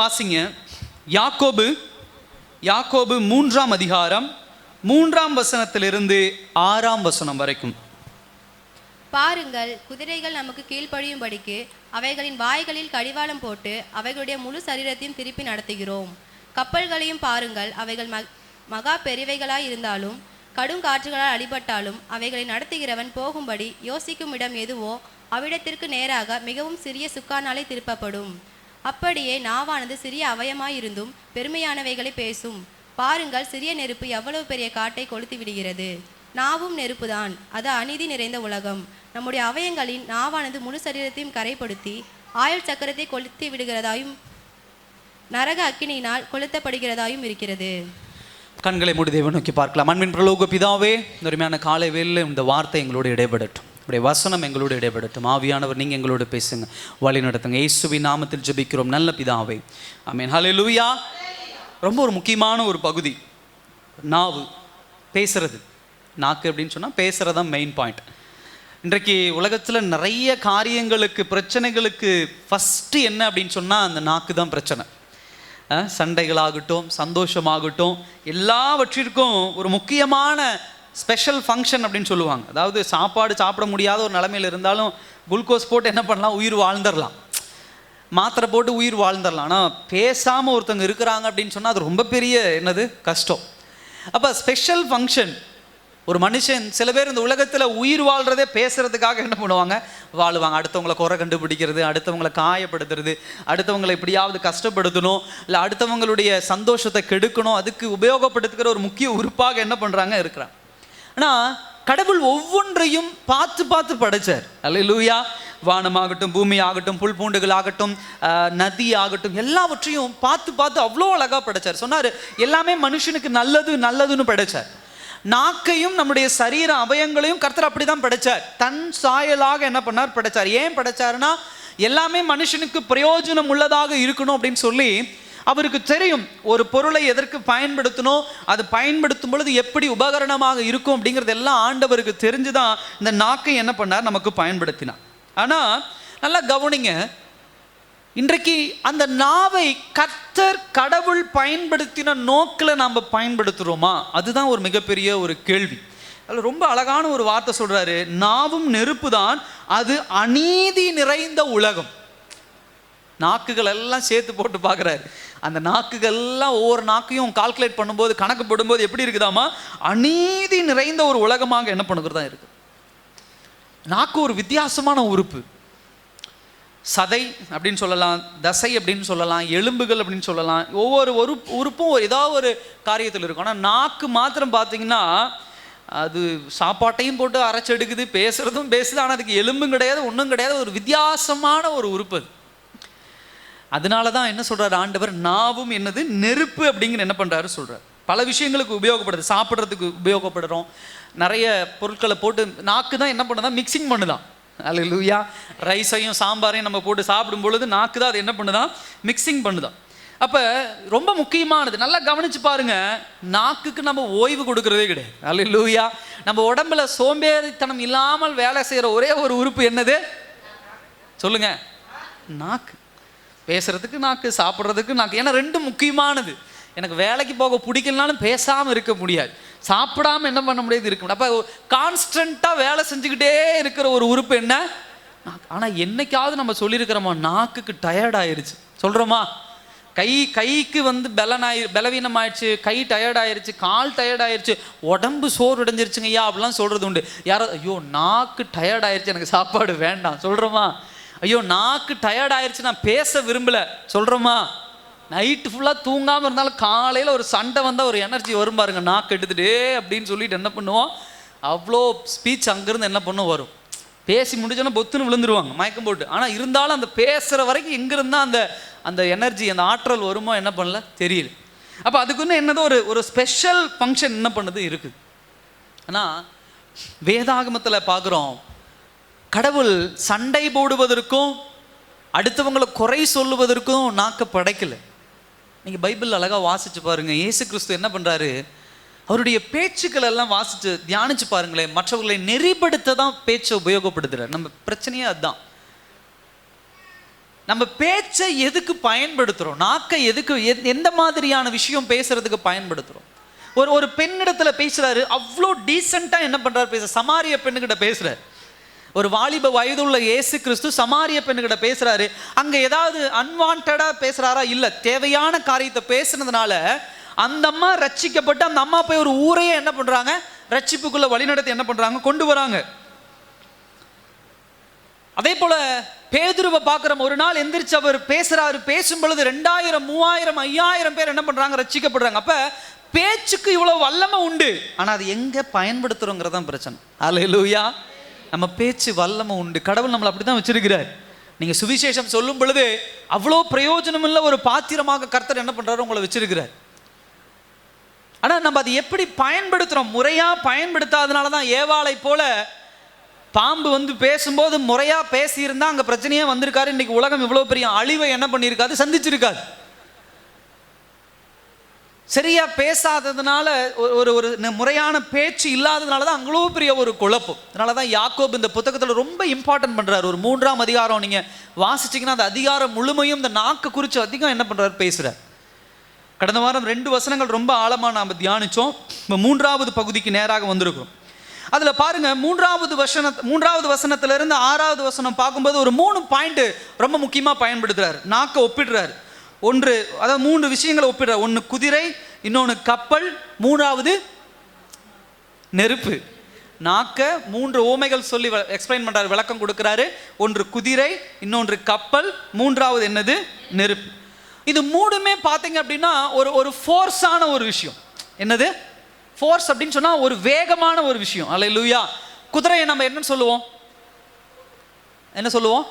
வாசிங்க. யாக்கோபு 3ஆம் அதிகாரம் 3ஆம் வசனத்திலிருந்து 6ஆம் வசனம் வரைக்கும். பாருங்கள், குதிரைகள் நமக்கு கீழ்ப்படியும்படிக்கு அவைகளின் வாய்களில் கடிவாளம் போட்டு அவைகளுடைய முழு சரீரத்தையும் திருப்பி நடத்துகிறோம். கப்பல்களையும் பாருங்கள், அவைகள் மகா பெரியவைகளாய் இருந்தாலும் கடும் காற்றுகளால் அடிபட்டாலும் அவைகளை நடத்துகிறவன் போகும்படி யோசிக்கும் இடம் எதுவோ அவ்விடத்திற்கு நேராக மிகவும் சிறிய சுக்கானாலே திருப்பப்படும். அப்படியே நாவானது சிறிய அவயமாயிருந்தும் பெருமையானவைகளை பேசும். பாருங்கள், சிறிய நெருப்பு எவ்வளவு பெரிய காட்டை கொளுத்து விடுகிறது. நாவும் நெருப்புதான், அது அநீதி நிறைந்த உலகம். நம்முடைய அவயங்களின் நாவானது முழு சரீரத்தையும் கரைப்படுத்தி ஆயுள் சக்கரத்தை கொளுத்தி விடுகிறதாயும் நரக அக்கினியினால் கொளுத்தப்படுகிறதாயும் இருக்கிறது. கண்களை மூடி தேவனை நோக்கி பார்க்கலாம். அன்பின் பரலோக பிதாவே, அருமையான காலை வேளையில் இந்த வார்த்தை எங்களோடு இடைபடட்டும், இப்படி வசனம் எங்களோடு இடைபடட்டும். ஆவியானவர் நீங்கள் எங்களோடு பேசுங்க, வழி நடத்துங்க. இயேசுவின் நாமத்தில் ஜெபிக்கிறோம் நல்ல பிதாவே, ஆமென். ஹல்லேலூயா. ரொம்ப ஒரு முக்கியமான ஒரு பகுதி நாவு, பேசுறது. நாக்கு அப்படின்னு சொன்னால் பேசுகிறது தான் மெயின் பாயிண்ட். இன்றைக்கு உலகத்தில் நிறைய காரியங்களுக்கு, பிரச்சனைகளுக்கு ஃபஸ்ட்டு என்ன அப்படின்னு சொன்னால் அந்த நாக்கு தான் பிரச்சனை. சண்டைகளாகட்டும், சந்தோஷமாகட்டும், எல்லாவற்றிற்கும் ஒரு முக்கியமான ஸ்பெஷல் ஃபங்க்ஷன் அப்படின்னு சொல்லுவாங்க. அதாவது சாப்பாடு சாப்பிட முடியாத ஒரு நிலைமையில் இருந்தாலும் குளுக்கோஸ் போட்டு என்ன பண்ணலாம், உயிர் வாழ்ந்துடலாம், மாத்திரை போட்டு உயிர் வாழ்ந்துடலாம். ஆனால் பேசாமல் ஒருத்தவங்க இருக்கிறாங்க அப்படின்னு சொன்னால் அது ரொம்ப பெரிய என்னது கஷ்டம். அப்போ ஸ்பெஷல் ஃபங்க்ஷன் ஒரு மனுஷன். சில பேர் இந்த உலகத்தில் உயிர் வாழ்கிறதே பேசுகிறதுக்காக என்ன பண்ணுவாங்க, வாழுவாங்க. அடுத்தவங்களை குறை கண்டுபிடிக்கிறது, அடுத்தவங்களை காயப்படுத்துறது, அடுத்தவங்களை எப்படியாவது கஷ்டப்படுத்தணும், இல்லை அடுத்தவங்களுடைய சந்தோஷத்தை கெடுக்கணும், அதுக்கு உபயோகப்படுத்துகிற ஒரு முக்கிய உறுப்பாக என்ன பண்ணுறாங்க இருக்கிறாங்க. ஆனால் கடவுள் ஒவ்வொன்றையும் பார்த்து பார்த்து படைச்சார். அல்லேலூயா. வானமாகட்டும், பூமி ஆகட்டும், புல் பூண்டுகள் ஆகட்டும், நதி ஆகட்டும், எல்லாவற்றையும் பார்த்து பார்த்து அவ்வளோ அழகாக படைச்சார். சொன்னார் எல்லாமே மனுஷனுக்கு நல்லதுன்னு படைச்சார். நாக்கையும் நம்முடைய சரீர அவயங்களையும் கர்த்தர் அப்படி தான் படைச்சார். தன் சாயலாக என்ன பண்ணார், படைச்சார். ஏன் படைச்சாருன்னா எல்லாமே மனுஷனுக்கு பிரயோஜனம் உள்ளதாக இருக்கணும் அப்படின்னு சொல்லி அவருக்கு தெரியும். ஒரு பொருளை எதற்கு பயன்படுத்தணும், அது பயன்படுத்தும் பொழுது எப்படி உபகரணமாக இருக்கும் அப்படிங்கிறது எல்லாம் ஆண்டவருக்கு தெரிஞ்சுதான் இந்த நாக்கை என்ன பண்ணார், நமக்கு பயன்படுத்தினார். ஆனால் நல்லா கவனிங்க, இன்றைக்கு அந்த நாவை கர்த்தர் கடவுள் பயன்படுத்தின நோக்கில் நாம் பயன்படுத்துகிறோமா, அதுதான் ஒரு மிகப்பெரிய ஒரு கேள்வி. அதில் ரொம்ப அழகான ஒரு வார்த்தை சொல்கிறாரு, நாவும் நெருப்பு தான், அது அநீதி நிறைந்த உலகம். நாக்குகள் எல்லாம் சேர்த்து போட்டு பார்க்குறாரு. அந்த நாக்குகள்லாம் ஒவ்வொரு நாக்கையும் கால்குலேட் பண்ணும்போது, கணக்கு போடும்போது எப்படி இருக்குதாமா, அநீதி நிறைந்த ஒரு உலகமாக என்ன பண்ணுறது தான் இருக்குது. நாக்கு ஒரு வித்தியாசமான உறுப்பு. சதை அப்படின்னு சொல்லலாம், தசை அப்படின்னு சொல்லலாம், எலும்புகள் அப்படின்னு சொல்லலாம். ஒவ்வொரு உறுப்பும் ஏதாவது ஒரு காரியத்தில் இருக்கும். ஆனால் நாக்கு மாத்திரம் பார்த்தீங்கன்னா அது சாப்பாட்டையும் போட்டு அரைச்செடுக்குது, பேசுகிறதும் பேசுது, ஆனால் அதுக்கு எலும்பும் கிடையாது, ஒன்றும் கிடையாது, ஒரு வித்தியாசமான ஒரு உறுப்பு அது. அதனால தான் என்ன சொல்கிறார் ஆண்டவர், நாவும் என்னது, நெருப்பு அப்படிங்கிற என்ன பண்ணுறாரு சொல்கிறார். பல விஷயங்களுக்கு உபயோகப்படுது, சாப்பிட்றதுக்கு உபயோகப்படுறோம், நிறைய பொருட்களை போட்டு நாக்கு தான் என்ன பண்ணுதான், மிக்சிங் பண்ணுதான். அல்லேலூயா. ரைஸையும் சாம்பாரையும் நம்ம போட்டு சாப்பிடும் பொழுது நாக்கு தான் அது என்ன பண்ணுதான், மிக்சிங் பண்ணுதான். அப்போ ரொம்ப முக்கியமானது, நல்லா கவனிச்சு பாருங்க, நாக்குக்கு நம்ம ஓய்வு கொடுக்கறதே கிடையாது. அல்லேலூயா. நம்ம உடம்புல சோம்பேறித்தனம் இல்லாமல் வேலை செய்கிற ஒரே ஒரு உறுப்பு என்னது சொல்லுங்க, நாக்கு. பேசுறதுக்கு நாக்கு, சாப்பிட்றதுக்கு நாக்கு. ஏன்னா ரெண்டும் முக்கியமானது. எனக்கு வேலைக்கு போக பிடிக்கலனாலும் பேசாமல் இருக்க முடியாது, சாப்பிடாமல் என்ன பண்ண முடியாது இருக்க முடியாது. அப்போ கான்ஸ்டண்ட்டாக வேலை செஞ்சுக்கிட்டே இருக்கிற ஒரு உறுப்பு என்ன, நாக்கு. ஆனால் என்னைக்காவது நம்ம சொல்லியிருக்கிறோமா, நாக்குக்கு டயர்ட் ஆயிடுச்சு சொல்கிறோமா, கைக்கு வந்து பலவீனம் ஆயிடுச்சு, கை டயர்ட் ஆயிடுச்சு, கால் டயர்ட் ஆயிடுச்சு, உடம்பு சோறு உடைஞ்சிருச்சுங்க ஐயா அப்படிலாம் சொல்கிறது உண்டு. யாரோ ஐயோ நாக்கு டயர்ட் ஆயிடுச்சு, எனக்கு சாப்பாடு வேண்டாம் சொல்கிறோமா, ஐயோ நாக்கு டயர்ட் ஆயிடுச்சு, நான் பேச விரும்பலை சொல்கிறோமா. நைட்டு ஃபுல்லாக தூங்காமல் இருந்தாலும் காலையில் ஒரு சண்டை வந்தால் ஒரு எனர்ஜி வரும் பாருங்க, நாக்கு எடுத்துகிட்டே அப்படின்னு சொல்லிட்டு என்ன பண்ணுவோம், அவ்வளோ ஸ்பீச் அங்கேருந்து என்ன பண்ணும் வரும். பேசி முடிச்சோன்னா பொத்துன்னு விழுந்துருவாங்க மயக்கம் போட்டு. ஆனால் இருந்தாலும் அந்த பேசுகிற வரைக்கும் எங்கேருந்தால் அந்த எனர்ஜி, அந்த ஆற்றல் வருமோ என்ன பண்ணல தெரியல. அப்போ அதுக்குன்னு என்னதோ ஒரு ஸ்பெஷல் ஃபங்க்ஷன் என்ன பண்ணுது இருக்குது. ஆனால் வேதாகமத்தில் பார்க்குறோம், கடவுள் சண்டை போடுவதற்கும் அடுத்தவங்களை குறை சொல்லுவதற்கும் நாக்க படைக்கலை. நீங்கள் பைபிள் அழகாக வாசித்து பாருங்கள், இயேசு கிறிஸ்து என்ன பண்ணுறாரு, அவருடைய பேச்சுக்கள் எல்லாம் வாசித்து தியானித்து பாருங்களேன், மற்றவர்களை நெறிப்படுத்த தான் பேச்சை உபயோகப்படுத்துகிறார். நம்ம பிரச்சனையே அதுதான். நம்ம பேச்சை எதுக்கு பயன்படுத்துகிறோம்? நாக்கை எதுக்கு எந்த மாதிரியான விஷயம் பேசுறதுக்கு பயன்படுத்துகிறோம்? ஒரு பெண்ணிடத்துல பேசுறாரு, அவ்வளோ டீசெண்டாக என்ன பண்ணுறாரு பேச, சமாரிய பெண்ணுக்கிட்ட பேசுகிறார். ஒரு வாலிப வயதுள்ள இயேசு கிறிஸ்து சமாரிய பெண்ணுக்கிட்ட பேசுறாரு. அங்கே ஏதாவது அன்வான்டாக பேசுகிறாரா? இல்லை, தேவையான காரியத்தை பேசுனதுனால அந்த அம்மா ரட்சிக்கப்பட்டு அந்த அம்மா போய் ஒரு ஊரையே என்ன பண்ணுறாங்க, ரட்சிப்புக்குள்ளே வழிநடத்தி என்ன பண்ணுறாங்க, கொண்டு வராங்க. அதே போல பேதுருவை பார்க்குறோம். ஒரு நாள் எந்திரிச்சு அவர் பேசுறாரு. பேசும் பொழுது 2000, 3000, 5000 பேர் என்ன பண்றாங்க, ரட்சிக்கப்படுறாங்க. அப்ப பேச்சுக்கு இவ்வளவு வல்லமை உண்டு, ஆனா அது எங்க பயன்படுத்துறோங்கிறதான் பிரச்சனை. அல்லேலூயா. நம்ம பேச்சு வல்லமை உண்டு, கடவுள் நம்மளை அப்படிதான் வச்சிருக்கிறார். நீங்க சுவிசேஷம் சொல்லும் பொழுது அவ்வளோ பிரயோஜனம் இல்லை ஒரு பாத்திரமாக கர்த்தர் என்ன பண்றாரு, உங்களை வச்சிருக்கிறார். ஆனா நம்ம அதை எப்படி பயன்படுத்துறோம்? முறையா பயன்படுத்தாதனால தான் ஏவாளை போல பாம்பு வந்து பேசும்போது முறையா பேசியிருந்தா அங்க பிரச்சனையே வந்திருக்காரு. இன்னைக்கு உலகம் இவ்வளவு பெரிய அழிவை என்ன பண்ணியிருக்காது, சந்திச்சிருக்காது. சரியா பேசாததுனால, ஒரு ஒரு முறையான பேச்சு இல்லாததுனால தான் அவ்வளோ பெரிய ஒரு குழப்பம். அதனால தான் யாக்கோபு இந்த புத்தகத்தில் ரொம்ப இம்பார்ட்டன்ட் பண்ணுறாரு. ஒரு 3ஆம் அதிகாரம் நீங்கள் வாசிச்சிங்கன்னா அந்த அதிகாரம் முழுமையும் இந்த நாக்கு குறித்து அதிகம் என்ன பண்ணுறாரு, பேசுகிறார். கடந்த வாரம் 2 வசனங்கள் ரொம்ப ஆழமாக நாம் தியானித்தோம். இப்போ 3வது பகுதிக்கு நேராக வந்திருக்கிறோம். அதில் பாருங்க, 3வது வசனத்திலிருந்து 6வது வசனம் பார்க்கும்போது ஒரு 3 பாயிண்ட் ரொம்ப முக்கியமாக பயன்படுத்துகிறார். நாக்கை ஒப்பிடுறாரு. ஒன்று, அதாவது 3 விஷயங்களை ஒப்பிடுறார். ஒன்று குதிரை, இன்னொன்று கப்பல், 3வது நெருப்பு. நாக்க 3 ஓமைகள் சொல்லி எக்ஸ்பிளைன் பண்ணுறாரு, விளக்கம் கொடுக்குறாரு. ஒன்று குதிரை, இன்னொன்று கப்பல், 3வது என்னது, நெருப்பு. இது 3மே பார்த்தீங்க அப்படின்னா ஒரு ஃபோர்ஸான ஒரு விஷயம். என்னது ஃபோர்ஸ் அப்படின்னு சொன்னால் ஒரு வேகமான ஒரு விஷயம். அல்லேலூயா. குதிரையை நம்ம என்ன சொல்லுவோம், என்ன சொல்லுவோம்,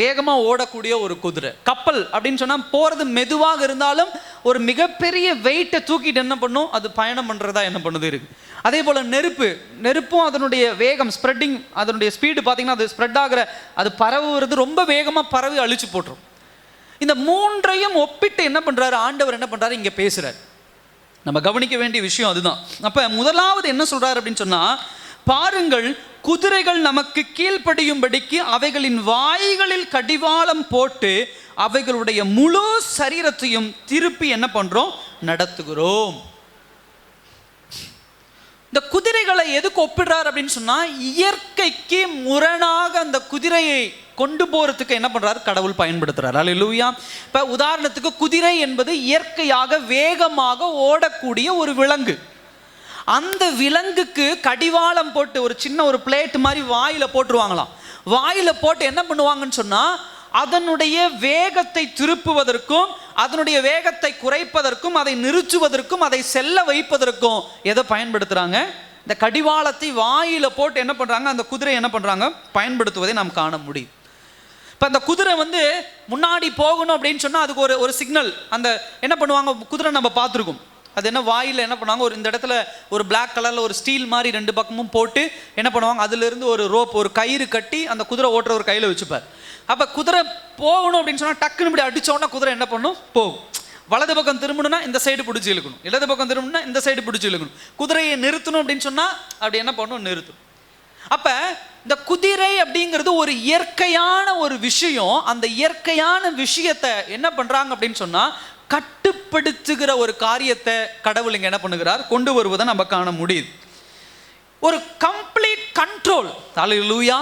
வேகமாக ஓடக்கூடிய ஒரு குதிரை. கப்பல் அப்படின்னு சொன்னால் போகிறது மெதுவாக இருந்தாலும் ஒரு மிகப்பெரிய வெயிட்டை தூக்கிட்டு என்ன பண்ணும், அது பயணம் பண்ணுறதா என்ன பண்ணுது இருக்கு. அதே போல் நெருப்பும் அதனுடைய வேகம், ஸ்ப்ரெட்டிங், அதனுடைய ஸ்பீடு பார்த்தீங்கன்னா அது ஸ்ப்ரெட் ஆகிற, அது பரவுறது ரொம்ப வேகமாக பரவி அழிச்சு போட்டுரும். இந்த 3ஐயும் ஒப்பிட்டு என்ன பண்ணுறாரு ஆண்டவர், என்ன பண்ணுறாரு இங்கே பேசுகிறார். நம்ம கவனிக்க வேண்டிய விஷயம் அதுதான். அப்போ முதலாவது என்ன சொல்கிறார் அப்படின்னு சொன்னால், பாருங்கள், குதிரைகள் நமக்கு கீழ்ப்படியும்படிக்கு அவைகளின் வாய்களில் கடிவாளம் போட்டு அவைகளுடைய முழு சரீரத்தையும் திருப்பி என்ன பண்றோம், நடத்துகிறோம். இந்த குதிரைகளை எதுக்கு ஒப்பிடுறார் அப்படின்னு சொன்னா, இயற்கைக்கு முரணாக அந்த குதிரையை கொண்டு போறதுக்கு என்ன பண்றாரு, கடவுள் பயன்படுத்துறாரு. அல்லேலூயா. இப்ப உதாரணத்துக்கு குதிரை என்பது இயற்கையாக வேகமாக ஓடக்கூடிய ஒரு விலங்கு. அந்த விலங்குக்கு கடிவாளம் போட்டு ஒரு சின்ன ஒரு பிளேட் மாதிரி வாயில போட்டுருவாங்களாம். வாயில போட்டு என்ன பண்ணுவாங்கன்னு சொன்னா, அதனுடைய வேகத்தை திருப்புவதற்கும் அதனுடைய வேகத்தை குறைப்பதற்கும் அதை நிறுத்துவதற்கும் அதை செல்ல வைப்பதற்கும் எதை பயன்படுத்துறாங்க, இந்த கடிவாளத்தை வாயில போட்டு என்ன பண்றாங்க, அந்த குதிரை என்ன பண்றாங்க, பயன்படுத்துவதை நாம் காண முடியும். இப்போ அந்த குதிரை வந்து முன்னாடி போகணும் அப்படின்னு சொன்னா அதுக்கு ஒரு சிக்னல், அந்த என்ன பண்ணுவாங்க, குதிரை நம்ம பார்த்துருக்கோம். அது என்ன, வாயில் என்ன பண்ணுவாங்க, ஒரு இந்த இடத்துல ஒரு பிளாக் கலரில் ஒரு ஸ்டீல் மாதிரி 2 பக்கமும் போட்டு என்ன பண்ணுவாங்க, அதுலேருந்து ஒரு ரோப், ஒரு கயிறு கட்டி அந்த குதிரை ஓட்டுற ஒரு கையில் வச்சுப்பார். அப்போ குதிரை போகணும் அப்படின்னு சொன்னால் டக்குன்னு இப்படி அடித்தோன்னா குதிரை என்ன பண்ணும், போகும். வலது பக்கம் திரும்பணும்னா இந்த சைடு பிடிச்சி இழுக்கணும், இடது பக்கம் திரும்பணும்னா இந்த சைடு பிடிச்சி இழுக்கணும். குதிரையை நிறுத்தணும் அப்படின்னு சொன்னால் அப்படி என்ன பண்ணணும், நிறுத்தணும். அப்போ இந்த குதிரை அப்படிங்கிறது ஒரு இயற்கையான ஒரு விஷயம். அந்த இயற்கையான விஷயத்தை என்ன பண்ணுறாங்க அப்படின்னு சொன்னால், கட்டுப்படுத்துகிற ஒரு காரியத்தை கடவுள் இங்க என்ன பண்ணுகிறார், கொண்டு வருவதை நம்ம காண முடியுது. ஒரு கம்ப்ளீட் கண்ட்ரோல். அல்லேலூயா.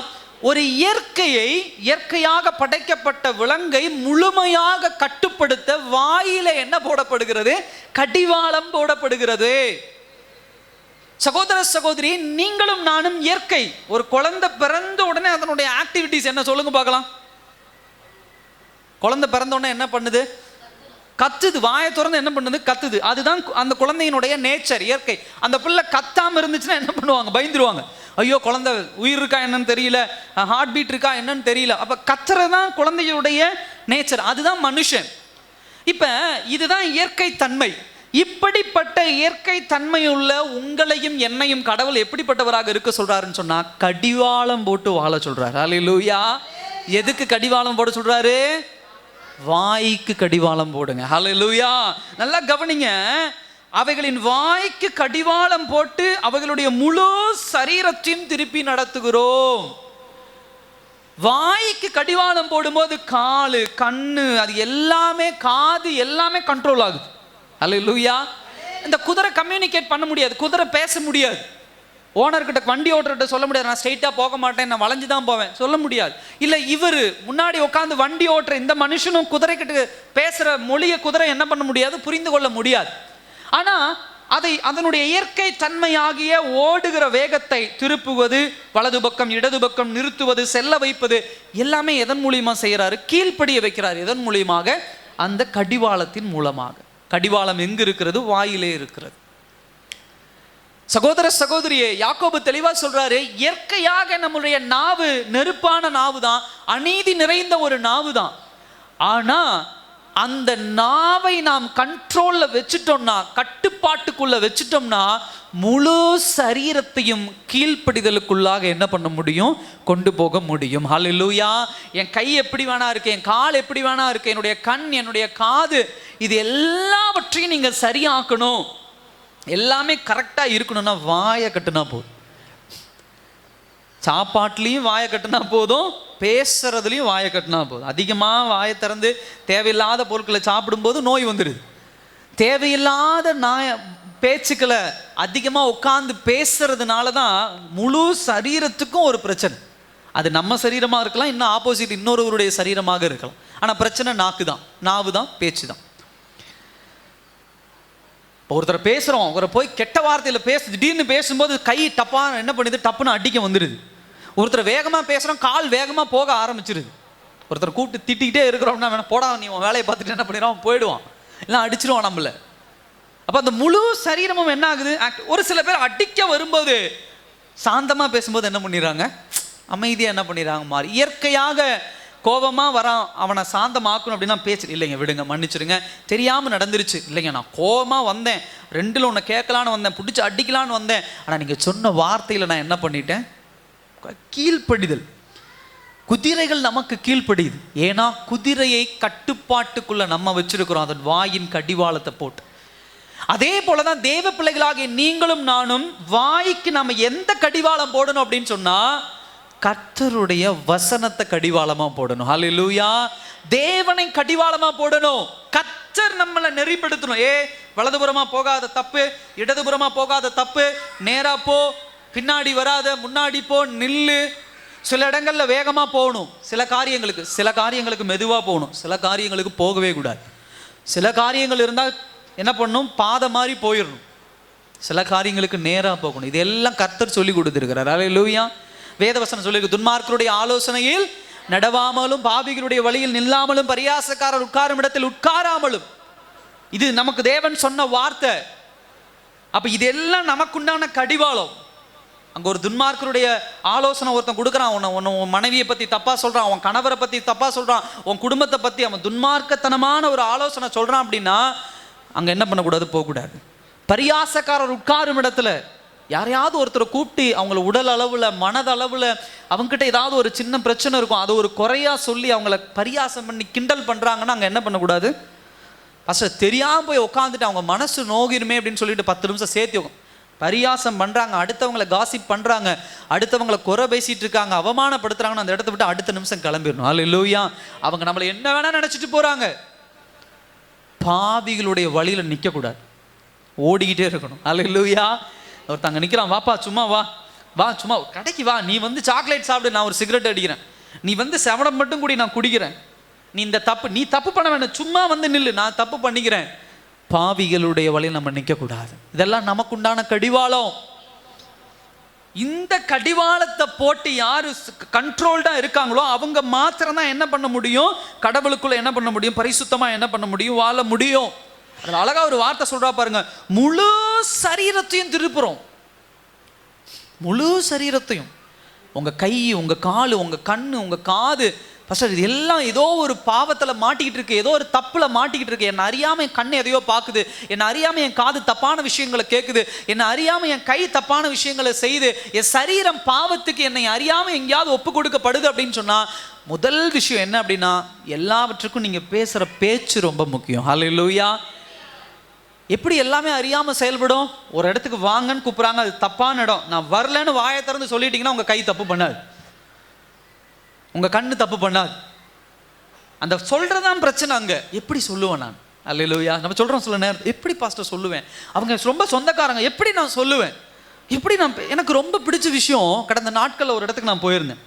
ஒரு இயற்கையாக படைக்கப்பட்ட விலங்கை முழுமையாக கட்டுப்படுத்த வாயில என்ன போடப்படுகிறது, கடிவாளம் போடப்படுகிறது. சகோதர சகோதரி, நீங்களும் நானும் இயற்கை. ஒரு குழந்தை பிறந்த உடனே அதனுடைய ஆக்டிவிட்டிஸ் என்ன சொல்லுங்க பார்க்கலாம். குழந்தை பிறந்த உடனே என்ன பண்ணுது, கத்துது. வாயை திறந்து என்ன பண்ணுது, கத்துது. அதுதான் அந்த குழந்தையினுடைய நேச்சர், இயற்கை. அந்த பிள்ளை கத்தாம இருந்துச்சுன்னா என்ன பண்ணுவாங்க, பயந்துருவாங்க. ஐயோ குழந்தை உயிர் இருக்கா என்னன்னு தெரியல, ஹார்ட் பீட் இருக்கா என்னன்னு தெரியல. அப்ப கத்துறதுதான் குழந்தையுடைய நேச்சர், அதுதான் மனுஷன். இப்ப இதுதான் இயற்கை தன்மை. இப்படிப்பட்ட இயற்கை தன்மையுள்ள உங்களையும் என்னையும் கடவுள் எப்படிப்பட்டவராக இருக்க சொல்றாருன்னு சொன்னா, கடிவாளம் போட்டு வாழ சொல்றாரு. அல்லேலூயா. எதுக்கு கடிவாளம் போட சொல்றாரு, வாய்க்கு கடிவாளம் போடுங்க. ஹல்லேலூயா. நல்லா கவனிங்க. அவைகளின் வாய்க்கு கடிவாளம் போட்டு அவைகளுடைய முழு சரீரத்தையும் திருப்பி நடத்துகிறோம். வாய்க்கு கடிவாளம் போடும்போது காலு, கண்ணு, அது எல்லாமே, காது எல்லாமே கண்ட்ரோல் ஆகுது. அல்லேலூயா. இந்த குதிரை கம்யூனிகேட் பண்ண முடியாது, குதிரை பேச முடியாது. ஓனர்கிட்ட, வண்டி ஓட்டுறகிட்ட சொல்ல முடியாது, நான் ஸ்ட்ரெயிட்டாக போக மாட்டேன், நான் வளைஞ்சு தான் போவேன், சொல்ல முடியாது. இல்லை இவர் முன்னாடி உட்காந்து வண்டி ஓட்டுற இந்த மனுஷனும் குதிரைக்கிட்ட பேசுகிற மொழியை குதிரை என்ன பண்ண முடியாது, புரிந்து கொள்ள முடியாது. ஆனால் அதனுடைய இயற்கை தன்மையாகிய ஓடுகிற வேகத்தை திருப்புவது, வலது பக்கம் இடது பக்கம் நிறுத்துவது, செல்ல வைப்பது எல்லாமே எதன் மூலியமாக செய்கிறாரு? கீழ்ப்படிய வைக்கிறார். எதன் மூலியமாக? அந்த கடிவாளத்தின் மூலமாக. கடிவாளம் எங்கு இருக்கிறது? வாயிலே இருக்கிறது. சகோதர சகோதரியே, யாக்கோபு தெளிவா சொல்றாரு, இயற்கையாக நம்முடைய நாவு நெருப்பான நாவு தான், அநீதி நிறைந்த ஒரு நாவு தான். ஆனா அந்த நாவை நாம் கண்ட்ரோல்ல வச்சுட்டோம்னா, கட்டுப்பாட்டுக்குள்ள வச்சுட்டோம்னா, முழு சரீரத்தையும் கீழ்ப்படிதலுக்குள்ளாக என்ன பண்ண முடியும்? கொண்டு போக முடியும். ஹல்லேலூயா. என் கை எப்படி வேணா இருக்கு, என் கால் எப்படி வேணா இருக்கு, என்னுடைய கண், என்னுடைய காது, இது எல்லாவற்றையும் நீங்க சரியாக்கணும், எல்லாமே கரெக்டா இருக்கணும்னா வாயை கட்டுனா போதும். சாப்பாட்டுலேயும் வாயை கட்டினா போதும், பேசுறதுலையும் வாயை கட்டினா போதும். அதிகமாக வாயை திறந்து தேவையில்லாத பொருட்களை சாப்பிடும்போது நோய் வந்துடுது. தேவையில்லாத பேச்சுக்களை அதிகமாக உட்காந்து பேசுறதுனால தான் முழு சரீரத்துக்கும் ஒரு பிரச்சனை. அது நம்ம சரீரமாக இருக்கலாம், இன்னும் ஆப்போசிட் இன்னொருவருடைய சரீரமாக இருக்கலாம். ஆனால் பிரச்சனை நாக்கு தான், நாவு தான், பேச்சு தான். ஒருத்தர் பேசுகிறோம், அவரை போய் கெட்ட வார்த்தையில் திடீர்னு பேசும்போது கை டப்பாக என்ன பண்ணுது, டப்புன்னு அடிக்க வந்துடுது. ஒருத்தர் வேகமாக பேசுகிறோம், கால் வேகமாக போக ஆரம்பிச்சிருது. ஒருத்தர் கூப்பிட்டு திட்டிக்கிட்டே இருக்கிறோம்னா, வேணா போடா நீ உன் வேலையை பார்த்துட்டு என்ன பண்ணிடுவான், போயிடுவான், இல்லை அடிச்சிருவான் நம்மள. அப்போ அந்த முழு சரீரமும் என்ன ஆகுது? ஒரு சில பேர் அடிக்க வரும்போது சாந்தமாக பேசும்போது என்ன பண்ணிடுறாங்க, அமைதியாக என்ன பண்ணிடுறாங்க மாறி. இயற்கையாக கோபமாக வரான், அவனை சாந்தமாக்கணும் அப்படின்னா பேச்சு, இல்லைங்க விடுங்க, மன்னிச்சிடுங்க, தெரியாமல் நடந்துருச்சு, இல்லைங்க நான் கோபமாக வந்தேன், ரெண்டில் ஒன்று கேட்கலான்னு வந்தேன், பிடிச்சி அடிக்கலான்னு வந்தேன், ஆனால் நீங்கள் சொன்ன வார்த்தையில் நான் என்ன பண்ணிட்டேன்? கீழ்ப்படிதல். குதிரைகள் நமக்கு கீழ்ப்படியுது. ஏன்னா குதிரையை கட்டுப்பாட்டுக்குள்ள நம்ம வச்சிருக்கிறோம், அதன் வாயின் கடிவாளத்தை போட்டு. அதே போலதான் தேவ பிள்ளைகளாகிய நீங்களும் நானும் வாய்க்கு நம்ம எந்த கடிவாளம் போடணும் அப்படின்னு சொன்னா, கர்த்தருடைய வசனத்தை கடிவாளமா போடணும். ஹல்லேலூயா. தேவனை கடிவாளமா போடணும். கர்த்தர் நம்மளை நெறிப்படுத்தணும். வலதுபுறமா போகாத தப்பு, இடதுபுறமா போகாத தப்பு, நேரா போ, பின்னாடி வராத, முன்னாடி போ, நில்லு. சில இடங்கள்ல வேகமா போகணும், சில காரியங்களுக்கு மெதுவா போகணும், சில காரியங்களுக்கு போகவே கூடாது. சில காரியங்கள் இருந்தால் என்ன பண்ணணும், பாதை மாதிரி போயிடணும், சில காரியங்களுக்கு நேரா போகணும். இதெல்லாம் கர்த்தர் சொல்லி கொடுத்திருக்கிறார். ஹல்லேலூயா. வேதவசனம் சொல்லியிருக்கு, துன்மார்க்கருடைய ஆலோசனையில் நடவாமலும், பாவிகளுடைய வழியில் நில்லாமலும், பரியாசக்காரர் உட்காரும் இடத்தில் உட்காராமலும். இது நமக்கு தேவன் சொன்ன வார்த்தை. அப்ப இதெல்லாம் நமக்குண்டான கடிவாளம். அங்க ஒரு துன்மார்க்கருடைய ஆலோசனை ஒருத்தன் கொடுக்குறான், உன் மனைவியை பத்தி தப்பா சொல்றான், உன் கணவரை பத்தி தப்பா சொல்றான், உன் குடும்பத்தை பத்தி அவன் துன்மார்க்கத்தனமான ஒரு ஆலோசனை சொல்றான் அப்படின்னா அங்க என்ன பண்ணக்கூடாது, போகக்கூடாது. பரியாசக்காரர் உட்காரும் இடத்துல யாரையாவது ஒருத்தரை கூப்பிட்டு அவங்கள உடல் அளவுல, மனதளவுல அவங்ககிட்ட ஏதாவது ஒரு சின்ன பிரச்சனை இருக்கும், அதை ஒரு குறையா சொல்லி அவங்கள பரியாசம் பண்ணி கிண்டல் பண்றாங்கன்னா அங்க என்ன பண்ணக்கூடாது, ஃபர்ஸ்ட் தெரியாம போய் உட்காந்துட்டு அவங்க மனசு நோகிருமே அப்படின்னு சொல்லிட்டு 10 நிமிஷம் சேர்த்து பரியாசம் பண்றாங்க, அடுத்தவங்களை காசிப் பண்றாங்க, அடுத்தவங்களை குறை பேசிட்டு இருக்காங்க, அவமானப்படுத்துறாங்கன்னு அந்த இடத்த விட்டு அடுத்த நிமிஷம் கிளம்பிடணும். ஹல்லேலூயா. அவங்க நம்மளை என்ன வேணா நினைச்சிட்டு போறாங்க. பாவிகளுடைய வழியில நிக்க கூடாது, ஓடிக்கிட்டே இருக்கணும். ஹல்லேலூயா. ஒருத்தங்க நிக்கிறான், வாப்பா சும்மா வா சும்மா கடைக்கு வா, நீ வந்து சாக்லேட் சாப்பிடு, நான் ஒரு சிகரெட் அடிக்கிறேன், நீ வந்து செவனம் மட்டும் கூடி, நான் குடிக்கிறேன், நீ தப்பு பண்ண வேண்டாம், சும்மா வந்து நில்லு, நான் தப்பு பண்ணிக்கிறேன். பாவிகளுடைய வழியில் நம்ம நிற்க கூடாது. இதெல்லாம் நமக்குண்டான கடிவாளம். இந்த கடிவாளத்தை போட்டு யாரு கண்ட்ரோல்டா இருக்காங்களோ அவங்க மாத்திரம் தான் என்ன பண்ண முடியும், கடவுளுக்குள்ள என்ன பண்ண முடியும், பரிசுத்தமா என்ன பண்ண முடியும், வாழ முடியும். அதுல அழகா ஒரு வார்த்தை சொல்றா பாருங்க, முழு சரீரத்தையும் திருப்புறோம். முழு சரீரத்தையும், உங்க கை, உங்க காலு, உங்க கண்ணு, உங்க காது, ஃபர்ஸ்ட் இது எல்லாம் ஏதோ ஒரு பாவத்தில் மாட்டிக்கிட்டு இருக்கு, ஏதோ ஒரு தப்புல மாட்டிக்கிட்டு இருக்கு. என்னை அறியாம என் கண்ணு எதையோ பார்க்குது, என்னை அறியாம என் காது தப்பான விஷயங்களை கேட்குது, என்னை அறியாம என் கை தப்பான விஷயங்களை செய்யுது, என் சரீரம் பாவத்துக்கு என்னை அறியாம எங்கேயாவது ஒப்பு கொடுக்கப்படுது அப்படின்னு சொன்னா, முதல் விஷயம் என்ன அப்படின்னா, எல்லாவற்றுக்கும் நீங்க பேசுற பேச்சு ரொம்ப முக்கியம். ஹல்லேலூயா. எப்படி எல்லாமே அறியாம செயல்படும்? ஒரு இடத்துக்கு வாங்கன்னு கூப்பிடுறாங்க, அது தப்பான இடம், நான் வரலன்னு வாயை திறந்து சொல்லிட்டீங்கன்னா உங்க கை தப்பு பண்ணாது. உங்கள் கண்ணு தப்பு பண்ணாது. அந்த சொல்கிறதான் பிரச்சனை. அங்கே எப்படி சொல்லுவேன் நான்? அல்லேலூயா. நம்ம சொல்கிறோம் சில நேரம், எப்படி பாஸ்டர் சொல்லுவேன், அவங்க ரொம்ப சொந்தக்காரங்க, எப்படி நான் சொல்லுவேன், எப்படி நான். எனக்கு ரொம்ப பிடிச்ச விஷயம், கடந்த நாட்களில் ஒரு இடத்துக்கு நான் போயிருந்தேன்.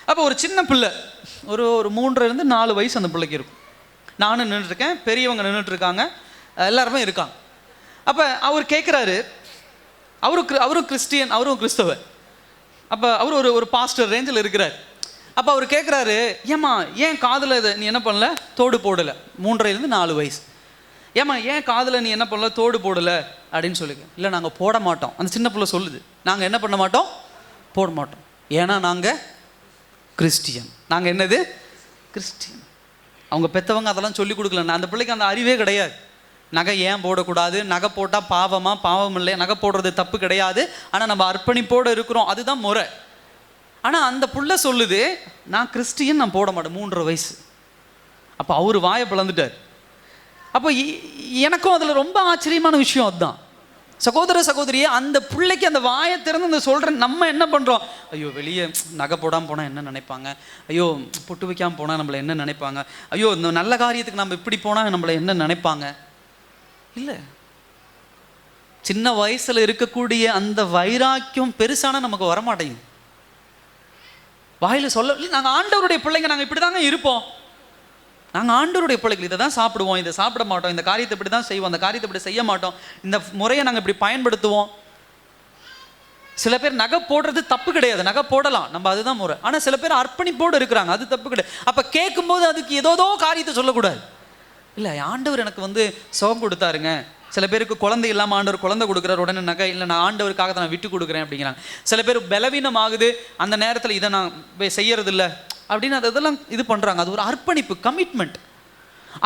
அப்போ ஒரு சின்ன பிள்ளை, ஒரு 3-4 வயசு அந்த பிள்ளைக்கு இருக்கும். நானும் நின்றுட்டுருக்கேன், பெரியவங்க நின்றுட்டுருக்காங்க, எல்லாருமே இருக்காங்க. அப்போ அவர் கேட்குறாரு, அவரும் கிறிஸ்டியன், அவரும் கிறிஸ்தவர். அப்போ அவர் ஒரு பாஸ்டர் ரேஞ்சில் இருக்கிறார். அப்போ அவர் கேட்குறாரு, ஏம்மா ஏன் காதில் இதை நீ என்ன பண்ணல, தோடு போடலை? 3-4 வயசு. ஏம்மா ஏன் காதில் நீ என்ன பண்ணல, தோடு போடலை அப்படின்னு சொல்லுங்க. இல்லை நாங்கள் போட மாட்டோம். அந்த சின்ன பிள்ளை சொல்லுது, நாங்கள் என்ன பண்ண மாட்டோம், போட மாட்டோம். ஏன்னா நாங்கள் கிறிஸ்டியன். நாங்கள் என்னது, கிறிஸ்டியன். அவங்க பெற்றவங்க அதெல்லாம் சொல்லி கொடுக்கல. அந்த பிள்ளைக்கு அந்த அறிவே கிடையாது. நகை ஏன் போடக்கூடாது, நகை போட்டால் பாவம் இல்லை, நகை போடுறது தப்பு கிடையாது, ஆனால் நம்ம அர்ப்பணிப்போடு இருக்கிறோம், அதுதான் முறை. ஆனால் அந்த புள்ள சொல்லுது, நான் கிறிஸ்டியன், நான் போட மாட்டேன். 3.5 வயசு. அப்போ அவர் வாயை பிளந்துட்டார். அப்போ எனக்கும் அதில் ரொம்ப ஆச்சரியமான விஷயம் அதுதான். சகோதர சகோதரியே, அந்த பிள்ளைக்கு அந்த வாயை திறந்து அந்த சொல்கிறேன். நம்ம என்ன பண்ணுறோம், ஐயோ வெளியே நகை போடாமல் போனால் என்ன நினைப்பாங்க, ஐயோ பொட்டு வைக்காமல் போனால் நம்மளை என்ன நினைப்பாங்க, ஐயோ இந்த நல்ல காரியத்துக்கு நம்ம இப்படி போனால் நம்மளை என்ன நினைப்பாங்க. இல்லை, சின்ன வயசில் இருக்கக்கூடிய அந்த வைராக்கியம் பெருசான நமக்கு வரமாட்டேங்குது. வாயில் சொல்ல, நாங்கள் ஆண்டவருடைய பிள்ளைங்க, நாங்கள் இப்படி தாங்க இருப்போம், நாங்கள் ஆண்டவருடைய பிள்ளைகள், இதை தான் சாப்பிடுவோம், இதை சாப்பிட மாட்டோம், இந்த காரியத்தை இப்படி தான் செய்வோம், அந்த காரியத்தை இப்படி செய்ய மாட்டோம், இந்த முறையை நாங்கள் இப்படி பயன்படுத்துவோம். சில பேர் நகை போடுறது தப்பு கிடையாது, நகை போடலாம், நம்ம அதுதான் முறை. ஆனால் சில பேர் அர்ப்பணிப்போடு இருக்கிறாங்க, அது தப்பு கிடையாது. அப்போ கேட்கும்போது அதுக்கு ஏதோ காரியத்தை சொல்லக்கூடாது. இல்லை, ஆண்டவர் எனக்கு சுகம் கொடுத்தாருங்க. சில பேருக்கு குழந்தை இல்லாமல் ஆண்டவர் குழந்தை கொடுக்குறாரு, உடனே நகை இல்லை, நான் ஆண்டவருக்காக தான் நான் விட்டு கொடுக்குறேன் அப்படிங்கிறாங்க. சில பேர் பலவீனம் ஆகுது, அந்த நேரத்தில் இதை நான் செய்யறது இல்லை அப்படின்னு அதெல்லாம் இது பண்ணுறாங்க. அது ஒரு அர்ப்பணிப்பு, கமிட்மெண்ட்.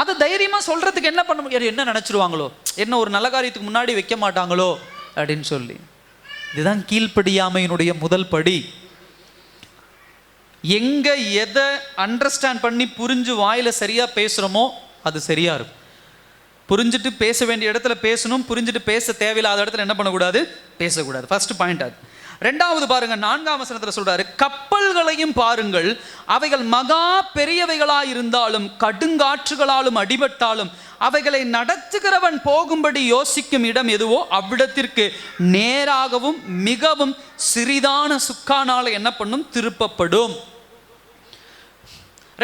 அதை தைரியமாக சொல்கிறதுக்கு என்ன பண்ண முடியாது, என்ன நினச்சிருவாங்களோ, என்ன ஒரு நல்ல காரியத்துக்கு முன்னாடி வைக்க மாட்டாங்களோ அப்படின்னு சொல்லி. இதுதான் கீழ்ப்படியாமையினுடைய முதல் படி. எங்கே எதை அண்டர்ஸ்டாண்ட் பண்ணி புரிஞ்சு வாயில் சரியாக பேசுகிறோமோ அது சரியாக இருக்கும். புரிஞ்சுட்டு பேச வேண்டிய இடத்துல பேசணும், புரிஞ்சுட்டு பேச தேவையில்லாத இடத்துல என்ன பண்ணக்கூடாது, பேசக்கூடாது. ஃபர்ஸ்ட் பாயிண்ட் அது. 2வது பாருங்க, 4ஆம் வசனத்தில் சொல்றாரு, கப்பல்களையும் பாருங்கள், அவைகள் மகா பெரியவைகளாய் இருந்தாலும் கடுங்காற்றுகளாலும் அடிபட்டாலும் அவைகளை நடத்துகிறவன் போகும்படி யோசிக்கும் இடம் எதுவோ அவ்விடத்திற்கு நேராகவும் மிகவும் சிறிதான சுக்கானால என்ன பண்ணும், திருப்பப்படும்.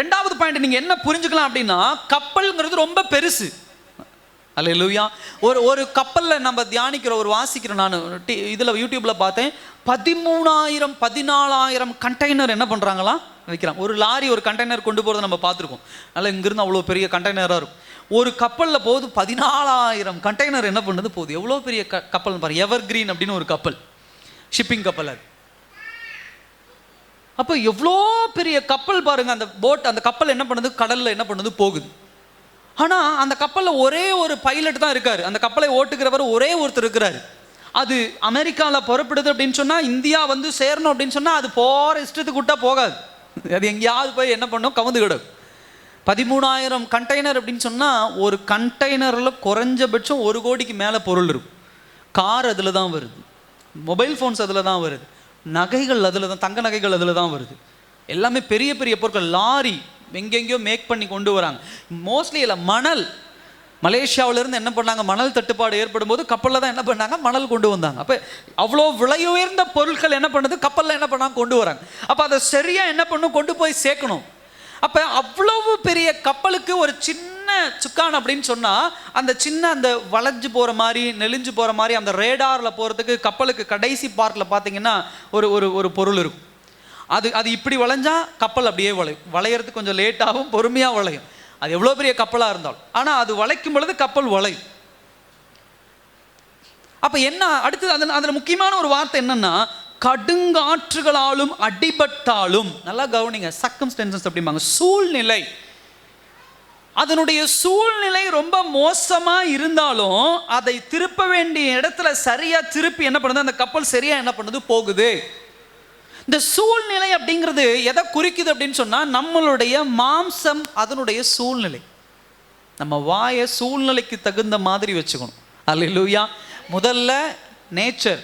2வது பாயிண்ட் நீங்க என்ன புரிஞ்சுக்கலாம் அப்படின்னா, கப்பல்ங்கிறது ரொம்ப பெருசு. அல்லேலூயா. ஒரு கப்பலில் நம்ம தியானிக்கிறோம், ஒரு வாசிக்கிறோம். நான் இதில் யூடியூப்பில் பார்த்தேன், 13,000-14,000 கண்டெய்னர் என்ன பண்ணுறாங்களாம், வைக்கிறாங்க. ஒரு லாரி ஒரு கண்டெய்னர் கொண்டு போகிறத நம்ம பார்த்துருக்கோம். அதனால் இங்கேருந்து அவ்வளோ பெரிய கண்டெய்னராக இருக்கும். ஒரு கப்பலில் போகுது 14,000 கண்டெய்னர் என்ன பண்ணுறது போகுது. எவ்வளோ பெரிய கப்பல் பாருங்கள். எவர் கிரீன் அப்படின்னு ஒரு கப்பல், ஷிப்பிங் கப்பல் அது. அப்போ எவ்வளோ பெரிய கப்பல் பாருங்கள். அந்த போட், அந்த கப்பல் என்ன பண்ணுது, கடலில் என்ன பண்ணுது, போகுது. ஆனால் அந்த கப்பலில் ஒரே ஒரு பைலட் தான் இருக்கார். அந்த கப்பலை ஓட்டுகிறவர் ஒரே ஒருத்தர் இருக்கிறார். அது அமெரிக்காவில் புறப்படுது அப்படின்னு சொன்னால், இந்தியா சேரணும் அப்படின்னு சொன்னால் அது போகிற இஷ்டத்துக்கு விட்டா போகாது. அது எங்கேயாவது போய் என்ன பண்ணும், கவுந்து கிடக்கும். 13,000 கண்டெய்னர் அப்படின்னு சொன்னால், ஒரு கண்டெய்னரில் குறைஞ்சபட்சம் 1 கோடிக்கு மேலே பொருள் இருக்கும். கார் அதில் தான் வருது, மொபைல் ஃபோன்ஸ் அதில் தான் வருது, நகைகள் அதில் தான், தங்க நகைகள் அதில் தான் வருது. எல்லாமே பெரிய பெரிய பொருட்கள், லாரி எங்கெங்கேயோ மேக் பண்ணி கொண்டு வராங்க. மோஸ்ட்லி இல்லை, மணல் மலேசியாவிலேருந்து என்ன பண்ணாங்க, மணல் தட்டுப்பாடு ஏற்படும் போது கப்பலில் தான் என்ன பண்ணாங்க, மணல் கொண்டு வந்தாங்க. அப்போ அவ்வளோ விலை உயர்ந்த பொருட்கள் என்ன பண்ணுது, கப்பலில் என்ன பண்ணாங்க, கொண்டு வராங்க. அப்போ அதை சரியாக என்ன பண்ணும், கொண்டு போய் சேர்க்கணும். அப்போ அவ்வளவு பெரிய கப்பலுக்கு ஒரு சின்ன சுக்கான் அப்படின்னு சொன்னால், அந்த சின்ன அந்த வளைஞ்சு போகிற மாதிரி, நெளிஞ்சு போகிற மாதிரி, அந்த ரேடாரில் போகிறதுக்கு கப்பலுக்கு கடைசி பார்ட்டில் பார்த்தீங்கன்னா ஒரு பொருள் இருக்கும். அது இப்படி வளைஞ்சா கப்பல் அப்படியே வளையறதுக்கு கொஞ்சம் லேட்டாகவும் பொறுமையாக வளையும். அது எவ்வளோ பெரிய கப்பலாக இருந்தாலும். ஆனால் அது வளைக்கும் பொழுது கப்பல் வளையும். அப்போ என்ன அடுத்தது, அதில் முக்கியமான ஒரு வார்த்தை என்னன்னா, கடுங்காற்றுகளாலும் அடிபட்டாலும். நல்லா கவனிங்க, சர்க்கம்ஸ்டன்சஸ் அப்படிம்பாங்க, சூழ்நிலை. அதனுடைய சூழ்நிலை ரொம்ப மோசமாக இருந்தாலும் அதை திருப்ப வேண்டிய இடத்துல சரியாக திருப்பி என்ன பண்ணுது, அந்த கப்பல் சரியாக என்ன பண்ணுது, போகுது. இந்த சூழ்நிலை அப்படிங்கிறது எதை குறிக்குது அப்படின்னு சொன்னால், நம்மளுடைய மாம்சம் அதனுடைய சூழ்நிலை. நம்ம வாயை சூழ்நிலைக்கு தகுந்த மாதிரி வச்சுக்கணும். அல்லேலூயா. முதல்ல நேச்சர்,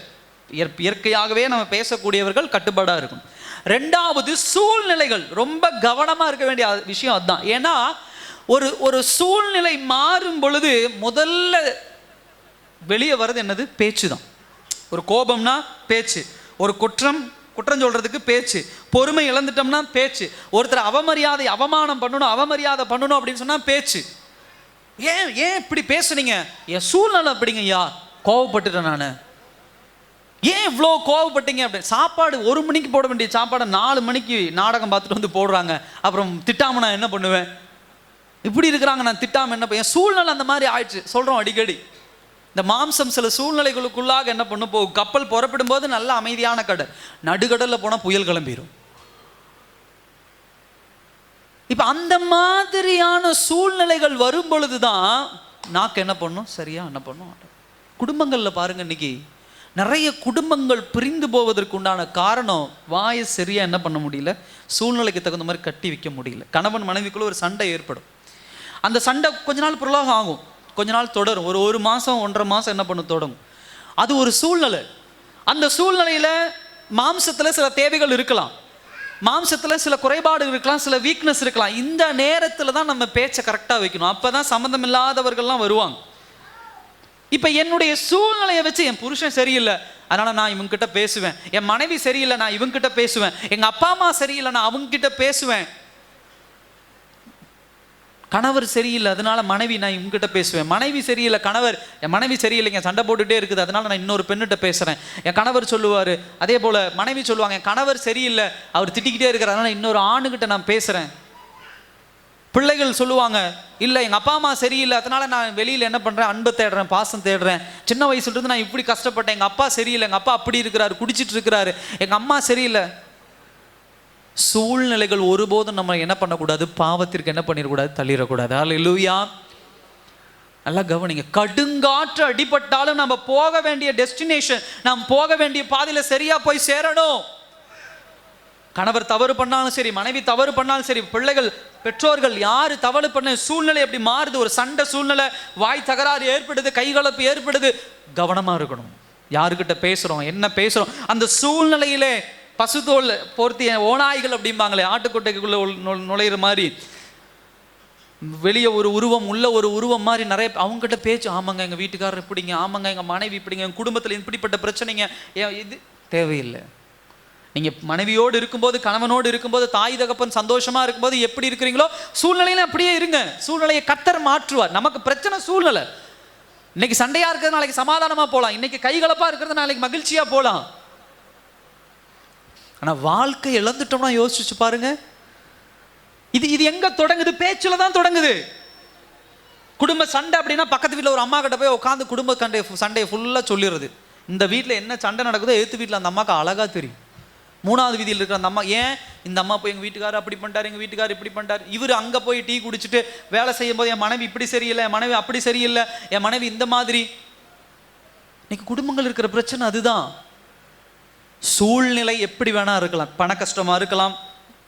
இயற்கையாகவே நம்ம பேசக்கூடியவர்கள் கட்டுப்பாடாக இருக்கணும். ரெண்டாவது சூழ்நிலைகள். ரொம்ப கவனமாக இருக்க வேண்டிய விஷயம் அதுதான். ஏன்னா ஒரு சூழ்நிலை மாறும் பொழுது முதல்ல வெளியே வர்றது என்னது? பேச்சு தான். ஒரு கோபம்னா பேச்சு, ஒரு குற்றம் சொல்றதுக்கு பேச்சு, பொறுமை இழந்துட்டோம்னா பேச்சு, ஒருத்தர் அவமானம் பண்ணணும் அப்படின்னு சொன்னா பேச்சு. ஏன் இப்படி பேசுனீங்க? என் சூழ்நிலை அப்படிங்க ஐயா, கோவப்பட்டுட்டேன் நான். ஏன் இவ்வளோ கோவப்பட்டீங்க? அப்படி சாப்பாடு 1 மணிக்கு போட வேண்டிய சாப்பாடை 4 மணிக்கு நாடகம் பார்த்துட்டு வந்து போடுறாங்க. அப்புறம் திட்டாம நான் என்ன பண்ணுவேன்? இப்படி இருக்கிறாங்க, நான் திட்டாம என்ன என் சூழ்நிலை அந்த மாதிரி ஆயிடுச்சு. சொல்றோம் அடிக்கடி. இந்த மாம்சம் சில சூழ்நிலைகளுக்குள்ளாக என்ன பண்ண போகும்? கப்பல் புறப்படும் போது நல்ல அமைதியான கடல், நடுக்கடல்ல போனா புயல் கிளம்பிடும். இப்ப அந்த மாதிரியான சூழ்நிலைகள் வரும் பொழுதுதான் நாக்கு என்ன பண்ணும்? சரியா என்ன பண்ணும்? குடும்பங்கள்ல பாருங்க, இன்னைக்கு நிறைய குடும்பங்கள் பிரிந்து போவதற்கு உண்டான காரணம் வாயை சரியா என்ன பண்ண முடியல, சூழ்நிலைக்கு தகுந்த மாதிரி கட்டி வைக்க முடியல. கணவன் மனைவிக்குள்ள ஒரு சண்டை ஏற்படும். அந்த சண்டை கொஞ்ச நாள் பிரலோகம் ஆகும், கொஞ்ச நாள் தொடரும். ஒரு மாதம் 1.5 மாதம் என்ன பண்ணும்? தொடங்கும். அது ஒரு சூழ்நிலை. அந்த சூழ்நிலையில் மாம்சத்தில் சில தேவைகள் இருக்கலாம், மாம்சத்தில் சில குறைபாடு இருக்கலாம், சில வீக்னஸ் இருக்கலாம். இந்த நேரத்தில் தான் நம்ம பேச்சை கரெக்டாக வைக்கணும். அப்போ தான் சம்மந்தம் இல்லாதவர்கள்லாம் வருவாங்க. இப்போ என்னுடைய சூழ்நிலையை வச்சு என் புருஷன் சரியில்லை, அதனால் நான் இவங்ககிட்ட பேசுவேன். என் மனைவி சரியில்லை, நான் இவங்ககிட்ட பேசுவேன். எங்கள் அப்பா அம்மா சரியில்லை, நான் அவங்ககிட்ட பேசுவேன். கணவர் சரியில்லை, அதனால மனைவி நான் இவங்ககிட்ட பேசுவேன். மனைவி சரியில்லை, கணவர் என் மனைவி சரியில்லைங்க, சண்டை போட்டுகிட்டே இருக்குது, அதனால நான் இன்னொரு பெண்ணிட்ட பேசுகிறேன். என் கணவர் சொல்லுவார், அதே போல் மனைவி சொல்லுவாங்க, என் கணவர் சரியில்லை, அவர் திட்டிக்கிட்டே இருக்கிறார், அதனால் இன்னொரு ஆணுகிட்ட நான் பேசுகிறேன். பிள்ளைகள் சொல்லுவாங்க, இல்லை எங்கள் அப்பா அம்மா சரியில்லை, அதனால நான் வெளியில் என்ன பண்ணுறேன்? அன்பை தேடுறேன், பாசம் தேடுறேன். சின்ன வயசுலேருந்து நான் இப்படி கஷ்டப்பட்டேன், எங்கள் அப்பா சரியில்லை, எங்கள் அப்பா அப்படி இருக்கிறாரு, குடிச்சிட்டு இருக்கிறாரு, எங்கள் அம்மா சரியில்லை. சூழ்நிலைகள் ஒருபோதும் நம்ம என்ன பண்ணக்கூடாது? பாவத்திற்கு என்ன பண்ணிடக்கூடாது? தள்ளிடக்கூடாது. அல்லேலூயா. நல்லா கவனிங்க. கடுங்காற்று அடிபட்டாலும் நம்ம போக வேண்டிய டெஸ்டினேஷன், நாம் போக வேண்டிய பாதையில் சரியா போய் சேரணும். கணவர் தவறு பண்ணாலும் சரி, மனைவி தவறு பண்ணாலும் சரி, பிள்ளைகள், பெற்றோர்கள் யாரு தவறு பண்ண, சூழ்நிலை எப்படி மாறுது? ஒரு சண்டை சூழ்நிலை, வாய் தகராறு ஏற்படுது, கைகலப்பு ஏற்படுது, கவனமா இருக்கணும். யாருக்கிட்ட பேசுறோம், என்ன பேசுறோம்? அந்த சூழ்நிலையிலே பசுத்தோல் போர்த்திய ஓநாய்கள் அப்படிம்பாங்களே, ஆட்டுக்கொட்டைக்குள்ள நுழையிற மாதிரி, வெளியே ஒரு உருவம் உள்ள ஒரு உருவம் மாதிரி நிறைய அவங்ககிட்ட பேச்சு. ஆமாங்க எங்கள் வீட்டுக்காரர் இப்படிங்க, ஆமாங்க எங்கள் மனைவி இப்படிங்க, எங்கள் குடும்பத்தில் இப்படிப்பட்ட பிரச்சனைங்க. இது தேவையில்லை. நீங்கள் மனைவியோடு இருக்கும்போது, கணவனோடு இருக்கும்போது, தாய் தகப்பன் சந்தோஷமாக இருக்கும்போது எப்படி இருக்கிறீங்களோ சூழ்நிலையில அப்படியே இருங்க. சூழ்நிலையை கர்த்தர் மாற்றுவார். நமக்கு பிரச்சனை சூழ்நிலை. இன்னைக்கு சண்டையாக இருக்கிறது நாளைக்கு சமாதானமாக போகலாம், இன்னைக்கு கைகலப்பாக இருக்கிறது நாளைக்கு மகிழ்ச்சியாக போகலாம். ஆனால் வாழ்க்கை இழந்துட்டோம்னா யோசிச்சு பாருங்க. இது எங்க தொடங்குது? பேச்சுல தான் தொடங்குது. குடும்ப சண்டை அப்படின்னா பக்கத்து வீட்டில் ஒரு அம்மா கிட்ட போய் உட்காந்து குடும்ப சண்டையை ஃபுல்லாக சொல்லிடுறது. இந்த வீட்டில் என்ன சண்டை நடக்குதோ எழுத்து வீட்டில் அந்த அம்மாவுக்கு அழகா தெரியும். 3வது வீதியில் இருக்கிற அந்த அம்மா, ஏன் இந்த அம்மா போய் எங்கள் வீட்டுக்காரர் அப்படி பண்ணிட்டார், எங்கள் வீட்டுக்காரர் இப்படி பண்ணிட்டார், இவர் அங்கே போய் டீ குடிச்சிட்டு வேலை செய்யும் போது என் மனைவி இப்படி சரியில்லை, என் மனைவி அப்படி சரியில்லை, என் மனைவி இந்த மாதிரி. இன்னைக்கு குடும்பங்கள் இருக்கிற பிரச்சனை அதுதான். சூழ்நிலை எப்படி வேணா இருக்கலாம், பண கஷ்டமாக இருக்கலாம்,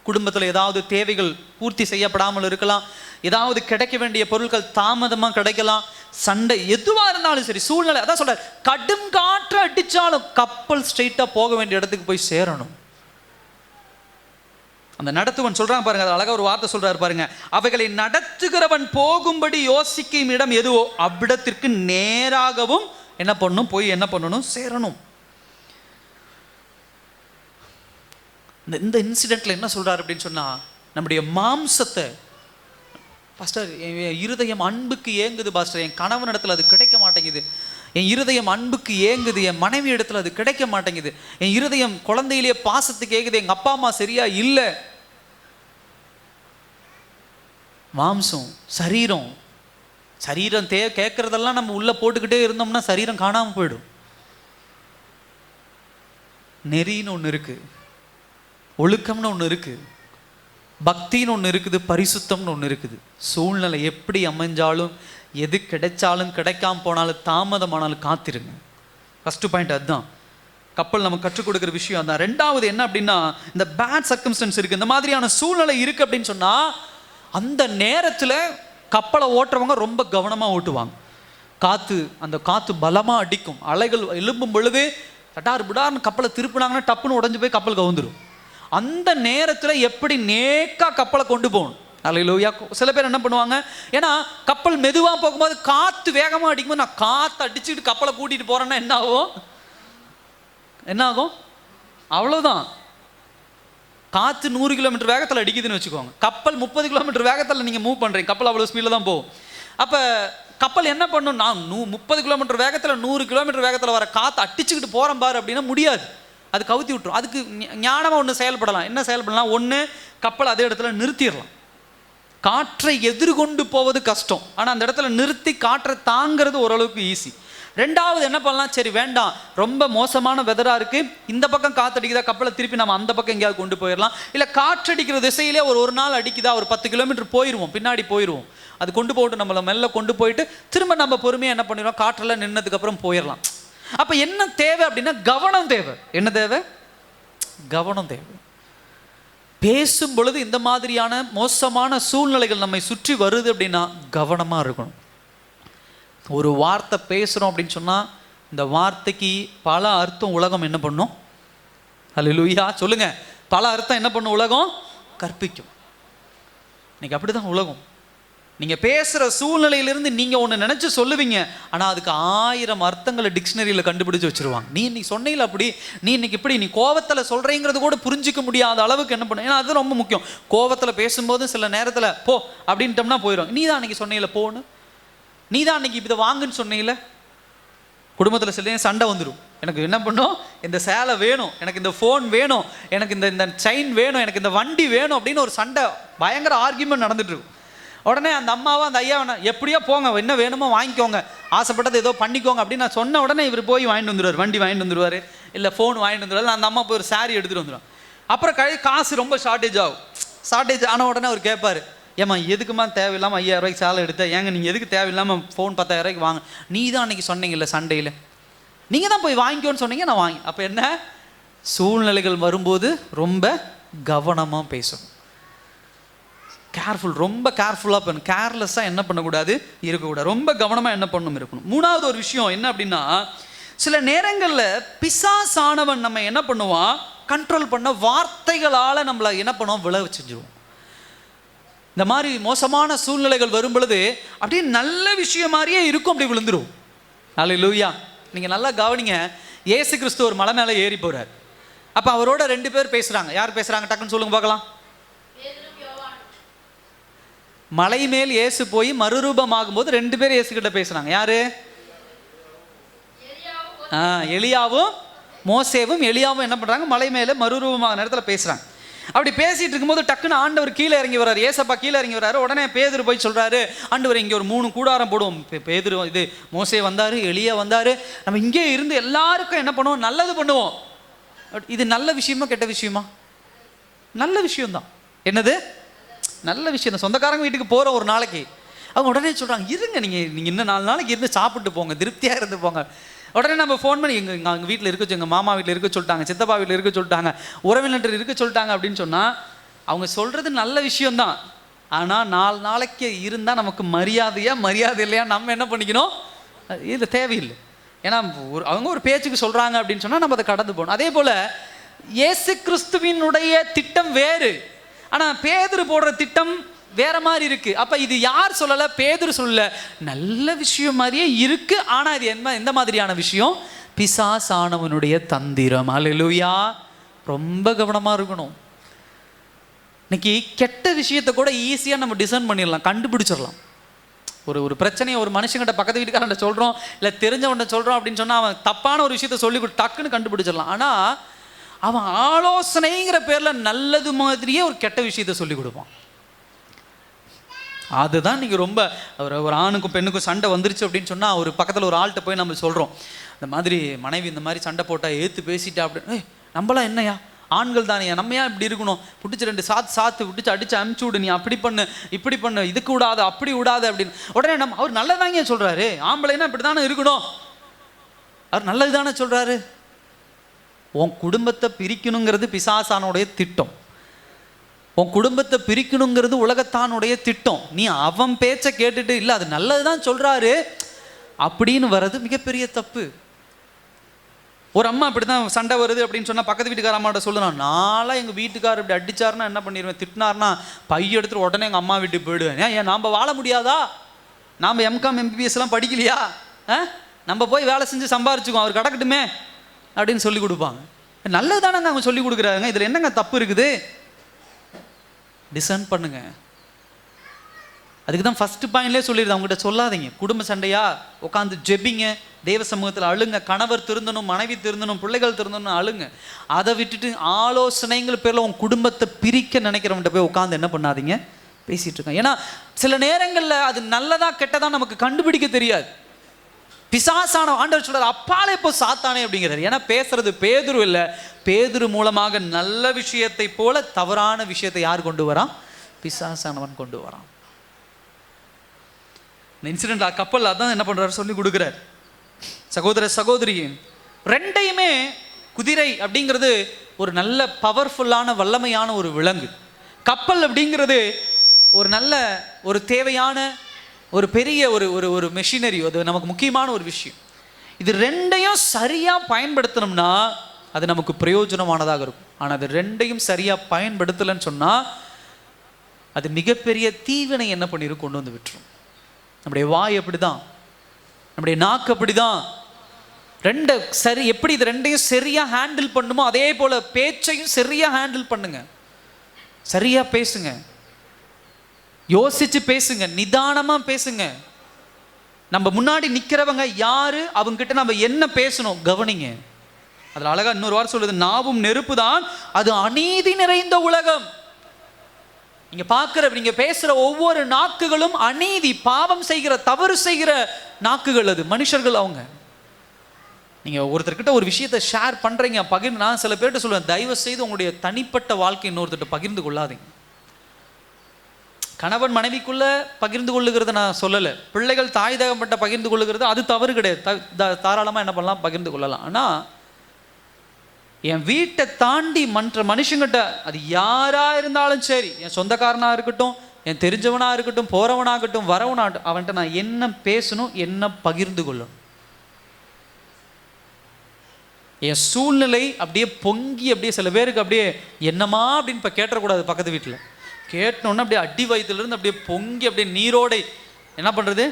குடும்பத்தில் ஏதாவது தேவைகள் பூர்த்தி செய்யப்படாமல் இருக்கலாம், ஏதாவது கிடைக்க வேண்டிய பொருட்கள் தாமதமாக கிடைக்கலாம், சண்டை எதுவாக இருந்தாலும் சரி, சூழ்நிலை. அதான் சொல்ற, கடும் காற்று அடித்தாலும் கப்பல் ஸ்ட்ரெயிட்டாக போக வேண்டிய இடத்துக்கு போய் சேரணும். அந்த நடத்துவன் சொல்றான் பாருங்க, அது அழகா ஒரு வார்த்தை சொல்றாரு பாருங்க, அவைகளை நடத்துகிறவன் போகும்படி யோசிக்கும் இடம் எதுவோ அவ்விடத்திற்கு நேராகவும் என்ன பண்ணணும்? போய் என்ன பண்ணணும்? சேரணும். இந்த இன்சிடென்ட்ல என்ன சொல்றாரு அப்படின்னு சொன்னா, நம்முடைய மாம்சத்தை, பாஸ்டர் என் இருதயம் அன்புக்கு ஏங்குது பாஸ்டர், என் கணவன் இடத்துல அது கிடைக்க மாட்டேங்குது, என் இருதயம் அன்புக்கு ஏங்குது, என் மனைவி இடத்துல அது கிடைக்க மாட்டேங்குது, என் இருதயம் குழந்தையிலேயே பாசத்துக்கு ஏங்குது, எங்க அப்பா அம்மா சரியா இல்லை. மாம்சம், சரீரம் கேட்கறதெல்லாம் நம்ம உள்ள போட்டுக்கிட்டே இருந்தோம்னா சரீரம் காணாம போயிடும். நெறின்னு ஒன்று இருக்கு, ஒழுக்கம்னு ஒன்று இருக்கு, பக்தின்னு ஒன்று இருக்குது, பரிசுத்தம்னு ஒன்று இருக்குது. சூழ்நிலை எப்படி அமைஞ்சாலும், எது கிடைச்சாலும் கிடைக்காம போனாலும் தாமதமானாலும் காத்திருங்க. ஃபர்ஸ்ட் பாயிண்ட் அதுதான். கப்பல் நமக்கு கற்றுக் கொடுக்குற விஷயம் அதான். 2வது என்ன அப்படின்னா, இந்த பேட் சர்க்கம்ஸ்டன்ஸ் இருக்குது, இந்த மாதிரியான சூழ்நிலை இருக்குது அப்படின்னு சொன்னால் அந்த நேரத்தில் கப்பலை ஓட்டுறவங்க ரொம்ப கவனமாக ஓட்டுவாங்க. அந்த காற்று பலமாக அடிக்கும், அலைகள் எழும்பும் பொழுது தட்டார் பிடார்னு கப்பலை திருப்பினாங்கன்னா டப்புன்னு உடஞ்சி போய் கப்பல் கவுந்துடும். அந்த நேரத்தில் எப்படி நேக்கா கப்பலை கொண்டு போகணும். அல்லேலூயா. சில பேர் என்ன பண்ணுவாங்க, ஏன்னா கப்பல் மெதுவாக போகும்போது காற்று வேகமாக அடிக்கும்போது நான் காற்று அடிச்சுட்டு கப்பலை கூட்டிகிட்டு போகிறேன்னா என்ன ஆகும்? அவ்வளோதான். காற்று 100 கிலோமீட்டர் வேகத்தில் அடிக்குதுன்னு வச்சுக்கோங்க, கப்பல் 30 கிலோமீட்டர் வேகத்தில் நீங்கள் மூவ் பண்ணுறீங்க, கப்பல் அவ்வளோ ஸ்பீடில் தான் போகும். அப்போ கப்பல் என்ன பண்ணும், நான் 30 கிலோமீட்டர் வேகத்தில் 100 கிலோமீட்டர் வேகத்தில் வர காற்று அடிச்சுக்கிட்டு போகிறேன் பாரு அப்படின்னா முடியாது, அது கவுத்தி விட்டுரும். அதுக்கு ஞானமாக ஒன்று செயல்படலாம். என்ன செயல்படலாம்? ஒன்று, கப்பல் அதே இடத்துல நிறுத்திடலாம். காற்றை எதிர்கொண்டு போவது கஷ்டம், ஆனால் அந்த இடத்துல நிறுத்தி காற்றை தாங்கிறது ஓரளவுக்கு ஈஸி. ரெண்டாவது என்ன பண்ணலாம், சரி வேண்டாம், ரொம்ப மோசமான வெதராக இருக்குது, இந்த பக்கம் காற்றடிக்குதா, கப்பலை திருப்பி நம்ம அந்த பக்கம் எங்கேயாவது கொண்டு போயிடலாம். இல்லை காற்றடிக்கிற திசையிலே ஒரு நாள் அடிக்குதா, ஒரு 10 கிலோமீட்டர் போயிடுவோம், பின்னாடி போயிடுவோம், அது கொண்டு போட்டு நம்மளை மெல்ல கொண்டு போயிட்டு திரும்ப நம்ம பொறுமையாக என்ன பண்ணிடுவோம், காற்றெல்லாம் நின்னதுக்கப்புறம் போயிடலாம். அப்போ என்ன தேவை அப்படின்னா கவனம் தேவை. என்ன தேவை? கவனம் தேவை. பேசும் பொழுது இந்த மாதிரியான மோசமான சூழ்நிலைகள் நம்மை சுற்றி வருது அப்படின்னா கவனமாக இருக்கணும். ஒரு வார்த்தை பேசுகிறோம் அப்படின்னு சொன்னால் இந்த வார்த்தைக்கு பல அர்த்தம் உலகம் என்ன பண்ணும்? அல்லேலூயா சொல்லுங்க. பல அர்த்தம் என்ன பண்ணும்? உலகம் கற்பிக்கும். இன்னைக்கு அப்படி தான் உலகம். நீங்கள் பேசுகிற சூழ்நிலையிலிருந்து நீங்கள் ஒன்று நினச்சி சொல்லுவீங்க, ஆனால் அதுக்கு 1000 அர்த்தங்களை டிக்ஷனரியில் கண்டுபிடிச்சி வச்சுருவாங்க. நீ இன்னைக்கு சொன்னையில் அப்படி, நீ இன்னைக்கு இப்படி, நீ கோவத்தில் சொல்கிறீங்கிறது கூட புரிஞ்சிக்க முடியாத அளவுக்கு என்ன பண்ண. ஏன்னா அது ரொம்ப முக்கியம். கோவத்தில் பேசும்போது சில நேரத்தில் போ அப்படின்ட்டோம்னா போயிடும். நீ தான் அன்றைக்கி சொன்னையில் போன்னு, நீ தான் அன்றைக்கி இதை வாங்குன்னு சொன்னையில். குடும்பத்தில் சில சண்டை வந்துடும். எனக்கு என்ன பண்ணும், இந்த சேலை வேணும், எனக்கு இந்த ஃபோன் வேணும், எனக்கு இந்த செயின் வேணும், எனக்கு இந்த வண்டி வேணும் அப்படின்னு ஒரு சண்டை, பயங்கர ஆர்கியூமெண்ட் நடந்துட்டுருக்கும். உடனே அந்த அம்மாவோ அந்த ஐயா எப்படியோ போங்க, என்ன வேணுமோ வாங்கிக்கோங்க, ஆசைப்பட்டது ஏதோ பண்ணிக்கோங்க அப்படின்னு நான் சொன்ன உடனே இவர் போய் வாங்கிட்டு வந்துடுவார், வண்டி வாங்கிட்டு வந்துடுவார், இல்லை ஃபோன் வாங்கிட்டு வந்துடுவார். அந்த அம்மா போய் ஒரு சாரி எடுத்துகிட்டு வந்துடுவான். அப்புறம் காசு ரொம்ப ஷார்ட்டேஜ் ஆகும். ஷார்ட்டேஜ் ஆன உடனே அவர் கேட்பார், ஏம்மா எதுக்குமா தேவையில்லாமல் 5000 ரூபாய்க்கு சேலை எடுத்தேன், ஏங்க நீங்கள் எதுக்கு தேவையில்லாமல் ஃபோன் 10,000 ரூபாய்க்கு வாங்க, நீ தான் அன்றைக்கி சொன்னீங்கல்ல சண்டையில், நீங்கள் தான் போய் வாங்கிக்கோன்னு சொன்னீங்க, நான் வாங்கி. அப்போ என்ன, சூழ்நிலைகள் வரும்போது ரொம்ப கவனமாக பேசணும். கேர்ஃபுல், ரொம்ப கேர்ஃபுல்லாக பண்ணணும். கேர்லெஸ்ஸாக என்ன பண்ணக்கூடாது, இருக்கக்கூடாது. ரொம்ப கவனமாக என்ன பண்ணணும், இருக்கணும். மூணாவது ஒரு விஷயம் என்ன அப்படின்னா, சில நேரங்களில் பிசாசானவன் நம்ம என்ன பண்ணுவான், கண்ட்ரோல் பண்ண வார்த்தைகளால் நம்மளை என்ன பண்ணுவோம், விளைவு செஞ்சுருவோம். இந்த மாதிரி மோசமான சூழ்நிலைகள் வரும் பொழுது அப்படியே நல்ல விஷயம் மாதிரியே இருக்கும், அப்படி விழுந்துரும். அல்லேலூயா. நீங்கள் நல்லா கவனிங்க. இயேசு கிறிஸ்து ஒரு மலை மேலே ஏறி போகிறார். அப்போ அவரோட 2 பேர் பேசுகிறாங்க. யார் பேசுகிறாங்க டக்குன்னு சொல்லுங்க பார்க்கலாம். மலை மேல் இயேசு போய் மறுரூபமாகும் போது 2 பேர் இயேசு கிட்ட பேசுகிறாங்க. யாரு? எலியாவும் மோசேவும். எலியாவும் என்ன பண்ணுறாங்க, மலை மேலே மறுரூபமாக நேரத்தில் பேசுகிறாங்க. அப்படி பேசிகிட்டு இருக்கும்போது டக்குன்னு ஆண்டவர் கீழே இறங்கி வர்றாரு. ஏசப்பா கீழே இறங்கி வர்றாரு. உடனே பேதுரு போய் சொல்கிறாரு, ஆண்டவர் இங்கே ஒரு 3 கூடாரம் போடுவோம். பேதுரு இது மோசே வந்தார், எலியா வந்தார், நம்ம இங்கே இருந்து எல்லாருக்கும் என்ன பண்ணுவோம், நல்லது பண்ணுவோம். இது நல்ல விஷயமா கெட்ட விஷயமா? நல்ல விஷயம்தான். என்னது? நல்ல விஷயம் தான். சொந்தக்காரங்க வீட்டுக்கு போகிறோம் ஒரு நாளைக்கு, அவங்க உடனே சொல்கிறாங்க, இருங்க நீங்கள் இன்னும் 4 நாளைக்கு இருந்து சாப்பிட்டு போங்க, திருப்தியாக இருந்து போங்க. உடனே நம்ம ஃபோன் பண்ணி எங்கள் வீட்டில் இருக்க, எங்கள் மாமா வீட்டில் இருக்க சொல்லிட்டாங்க, சித்தப்பா வீட்டில் இருக்க சொல்லிட்டாங்க, உறவினர் இருக்க சொல்லிட்டாங்க அப்படின்னு சொன்னால் அவங்க சொல்கிறது நல்ல விஷயம்தான். ஆனால் 4 நாளைக்கு இருந்தால் நமக்கு மரியாதை இல்லையா நம்ம என்ன பண்ணிக்கணும், இது தேவையில்லை. ஏன்னா அவங்க ஒரு பேச்சுக்கு சொல்கிறாங்க அப்படின்னு சொன்னால் நம்ம அதை கடந்து போகணும். அதே போல் இயேசு கிறிஸ்துவினுடைய திட்டம் வேறு, ஆனால் பேதுரு போடுற திட்டம் வேற மாதிரி இருக்கு. அப்ப இது யார் சொல்லல, பேதுரு சொல்லல, நல்ல விஷயம் மாதிரியே இருக்கு. ஆனா இது எந்த மாதிரியான விஷயம், பிசாசானவனுடைய தந்திரம். அல்லேலூயா. ரொம்ப கவனமா இருக்கணும். இன்னைக்கு கெட்ட விஷயத்தை கூட ஈஸியா நம்ம டிசைன் பண்ணிடலாம், கண்டுபிடிச்சிடலாம். ஒரு பிரச்சனையை ஒரு மனுஷங்கிட்ட பக்கத்து வீட்டுக்காரன் சொல்றோம், இல்லை தெரிஞ்சவன்ட்ட சொல்றோம் அப்படின்னு சொன்னா அவன் தப்பான ஒரு விஷயத்த சொல்லி டக்குன்னு கண்டுபிடிச்சிடலாம். ஆனா அவன் ஆலோசனைங்கிற பேர்ல நல்லது மாதிரியே ஒரு கெட்ட விஷயத்த சொல்லி கொடுப்பான். அதுதான் நீங்கள் ரொம்ப ஒரு ஆணுக்கும் பெண்ணுக்கும் சண்டை வந்துருச்சு அப்படின்னு சொன்னால் ஒரு பக்கத்தில் ஒரு ஆள்கிட்ட போய் நம்ம சொல்கிறோம், இந்த மாதிரி மனைவி இந்த மாதிரி சண்டை போட்டால் ஏற்று பேசிட்டா அப்படின்னு. நம்மளாம் என்னையா, ஆண்கள் தானே, நம்ம ஏன் இப்படி இருக்கணும், பிடிச்சி 2 சாத்து விட்டுச்சு அடிச்சு அமுச்சு விடு, நீ அப்படி பண்ணு இப்படி பண்ணு, இதுக்கு விடாது அப்படி விடாது அப்படின்னு. உடனே அவர் நல்லதாங்க சொல்கிறாரு, ஆம்பளைன்னா இப்படி தானே இருக்கணும், அவர் நல்லது தானே சொல்கிறாரு. உன் குடும்பத்தை பிரிக்கணுங்கிறது பிசாசானுடைய திட்டம், உன் குடும்பத்தை பிரிக்கணுங்கிறது உலகத்தானுடைய திட்டம். நீ அவன் பேச்சை கேட்டுட்டு இல்லை அது நல்லது தான் சொல்கிறாரு அப்படின்னு வர்றது மிகப்பெரிய தப்பு. ஒரு அம்மா இப்படி தான் சண்டை வருது அப்படின்னு சொன்னால் பக்கத்து வீட்டுக்கார அம்மாட்ட சொல்லணும், நான்லாம் எங்கள் வீட்டுக்காரர் இப்படி அடிச்சாருன்னா என்ன பண்ணிடுவேன், திட்டினார்னா பைய எடுத்துட்டு உடனே எங்கள் அம்மா வீட்டுக்கு போயிடுவேன். ஏன் நாம் வாழ முடியாதா? நாம் எம்காம் எம்பிபிஎஸ்லாம் படிக்கலையா? நம்ம போய் வேலை செஞ்சு சம்பாரிச்சுக்குவோம், அவர் கிடக்கட்டுமே அப்படின்னு சொல்லி கொடுப்பாங்க. நல்லது தானங்க அவங்க சொல்லி கொடுக்குறாங்க, இதில் என்னங்க தப்பு இருக்குது? டிசர்ன் பண்ணுங்க. அதுக்கு தான் ஃபஸ்ட்டு பாயிண்ட்லேயே சொல்லிடுது, அவங்ககிட்ட சொல்லாதீங்க. குடும்ப சண்டையா உட்காந்து ஜெபிங்க, தேவ சமூகத்தில் அழுங்க. கணவர் திருந்தணும், மனைவி திருந்தணும், பிள்ளைகள் திருந்தணும், அழுங்க. அதை விட்டுட்டு ஆலோசனைங்கிற பேரில் உங்கள் குடும்பத்தை பிரிக்க நினைக்கிறவன்கிட்ட போய் உட்காந்து என்ன பண்ணாதீங்க, பேசிகிட்டு இருக்கேன். ஏன்னா சில நேரங்களில் அது நல்லதா கெட்டதா நமக்கு கண்டுபிடிக்க தெரியாது. பிசாசான ஆண்டவர் சொல்றார், அப்பாலே இப்போ சாத்தானே அப்படிங்கிறார். ஏன்னா பேசுறது பேதுரு இல்லை, பேதுரு மூலமாக நல்ல விஷயத்தை போல தவறான விஷயத்தை யார் கொண்டு வரான்? பிசாசானவன் கொண்டு வரான். இந்த இன்சிடென்ட் கப்பல் அதான் என்ன பண்றாரு சொல்லி கொடுக்குறார். சகோதர சகோதரி, ரெண்டையுமே குதிரை அப்படிங்கிறது ஒரு நல்ல பவர்ஃபுல்லான வல்லமையான ஒரு விலங்கு. கப்பல் அப்படிங்கிறது ஒரு நல்ல ஒரு தேவையான ஒரு பெரிய ஒரு ஒரு ஒரு மெஷினரி, அது நமக்கு முக்கியமான ஒரு விஷயம். இது ரெண்டையும் சரியாக பயன்படுத்தணும்னா அது நமக்கு பிரயோஜனமானதாக இருக்கும். ஆனால் அது ரெண்டையும் சரியாக பயன்படுத்தலைன்னு சொன்னால் அது மிகப்பெரிய தீவினை என்ன பண்ணிடும், கொண்டு வந்து விட்டுரும். நம்முடைய வாய் அப்படி தான், நம்முடைய நாக்கு அப்படி தான். ரெண்டு சரி, எப்படி இது ரெண்டையும் சரியாக ஹேண்டில் பண்ணுமோ அதே போல் பேச்சையும் சரியாக ஹேண்டில் பண்ணுங்க. சரியாக பேசுங்க, யோசிச்சு பேசுங்க, நிதானமா பேசுங்க. நம்ம முன்னாடி நிக்கிறவங்க யாரு, அவங்க கிட்ட நம்ம என்ன பேசணும் கவனிங்க. அதுல அழகா இன்னொரு வாரம் சொல்லுது, நாவும் நெருப்பு தான், அது அநீதி நிறைந்த உலகம். நீங்க பார்க்கிற, நீங்க பேசுற ஒவ்வொரு நாக்குகளும் அநீதி, பாவம் செய்கிற, தவறு செய்கிற நாக்குகள். அது மனுஷர்கள். அவங்க நீங்க ஒருத்தர்கிட்ட ஒரு விஷயத்தை ஷேர் பண்றீங்க, பகிர்ந்து, நான் சில பேர்கிட்ட சொல்லுவேன், தயவு செய்து உங்களுடைய தனிப்பட்ட வாழ்க்கை இன்னொருத்தர் பகிர்ந்து கொள்ளாதீங்க. கணவன் மனைவிக்குள்ள பகிர்ந்து கொள்ளுகிறத நான் சொல்லலை, பிள்ளைகள் தாய் தகப்பட்ட பகிர்ந்து கொள்ளுகிறது அது தவறு கிடையாது, தாராளமாக என்ன பண்ணலாம், பகிர்ந்து கொள்ளலாம். ஆனால் என் வீட்டை தாண்டி மற்ற மனுஷங்கிட்ட, அது யாரா இருந்தாலும் சரி, என் சொந்தக்காரனா இருக்கட்டும், என் தெரிஞ்சவனா இருக்கட்டும், போறவனாகட்டும், வரவனாகட்டும், அவன்கிட்ட நான் என்ன பேசணும், என்ன பகிர்ந்து கொள்ளணும். என் சூழ்நிலை அப்படியே பொங்கி அப்படியே சில பேருக்கு அப்படியே என்னமா அப்படின்னு இப்போ கேட்டக்கூடாது. பக்கத்து வீட்டில் கேட்டோன்னா அப்படியே அடி வயிற்றுலேருந்து அப்படியே பொங்கி அப்படியே நீரோடை என்ன பண்ணுறது,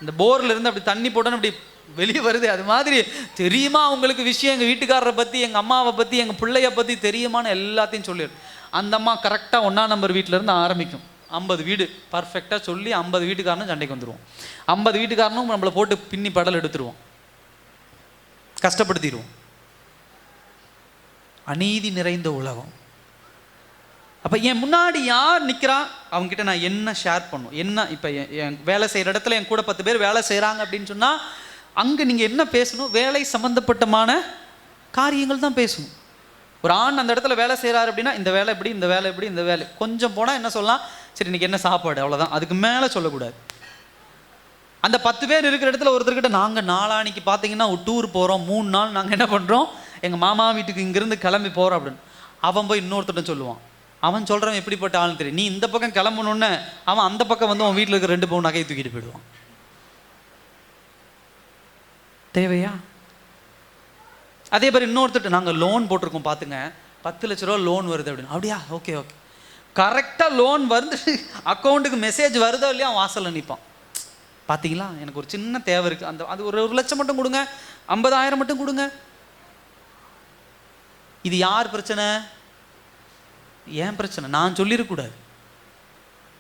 இந்த போர்லேருந்து அப்படி தண்ணி போட்டோன்னு அப்படி வெளியே வருது. அது மாதிரி தெரியுமா உங்களுக்கு விஷயம், எங்கள் வீட்டுக்காரரை பற்றி, எங்கள் அம்மாவை பற்றி, எங்கள் பிள்ளைய பற்றி தெரியுமான்னு எல்லாத்தையும் சொல்லிடு. அந்த அம்மா கரெக்டாக 1ஆம் நம்பர் வீட்டிலேருந்து ஆரம்பிக்கும். 50 வீடு பர்ஃபெக்டாக சொல்லி 50 வீட்டுக்காரனும் சண்டைக்கு வந்துடுவோம். 50 வீட்டுக்காரனும் நம்மளை போட்டு பின்னி படல் எடுத்துருவோம், கஷ்டப்படுத்திடுவோம். அநீதி நிறைந்த உலகம். அப்போ என் முன்னாடி யார் நிற்கிறா, அவங்ககிட்ட நான் என்ன ஷேர் பண்ணும், என்ன இப்போ என் வேலை செய்கிற இடத்துல என் கூட 10 பேர் வேலை செய்கிறாங்க அப்படின்னு சொன்னால் அங்கே நீங்கள் என்ன பேசணும், வேலை சம்மந்தப்பட்டமான காரியங்கள் தான் பேசணும். ஒரு ஆண் அந்த இடத்துல வேலை செய்கிறாரு அப்படின்னா, இந்த வேலை எப்படி, இந்த வேலை எப்படி, இந்த வேலை கொஞ்சம் போனால் என்ன சொல்லலாம், சரி இன்றைக்கி என்ன சாப்பாடு, அவ்வளோதான், அதுக்கு மேலே சொல்லக்கூடாது. அந்த 10 பேர் இருக்கிற இடத்துல ஒருத்தர்கிட்ட, நாங்கள் நாளானிக்கு பார்த்தீங்கன்னா ஒரு டூர் போகிறோம், 3 நாள் நாங்கள் என்ன பண்ணுறோம், எங்கள் மாமா வீட்டுக்கு இங்கேருந்து கிளம்பி போகிறோம் அப்படின்னு. அவன் போய் இன்னொருத்தட்ட சொல்லுவான். அவன் சொல்கிறவன் எப்படிப்பட்ட ஆள்னு தெரியும். நீ இந்த பக்கம் கிளம்பணுன்னு அவன் அந்த பக்கம் வந்து அவன் வீட்டில் இருக்கிற 2 பவுன் நகையை தூக்கிட்டு போயிடுவான். தேவையா? அதே மாதிரி இன்னொருத்தட்ட, நாங்கள் லோன் போட்டிருக்கோம் பார்த்துங்க, 10 லட்ச ரூபா லோன் வருது அப்படின்னு. அப்படியா, ஓகே ஓகே. கரெக்டாக லோன் வந்து அக்கௌண்ட்டுக்கு மெசேஜ் வருதோ இல்லையா, அவன் வாசலில் நிற்பான். பார்த்தீங்களா, எனக்கு ஒரு சின்ன தேவை இருக்குது, அந்த அது ஒரு 1 லட்சம் மட்டும் கொடுங்க, 50,000 மட்டும் கொடுங்க. இது யார் பிரச்சனை? ஏன் பிரச்சனை? நான் சொல்லிடக்கூடாது.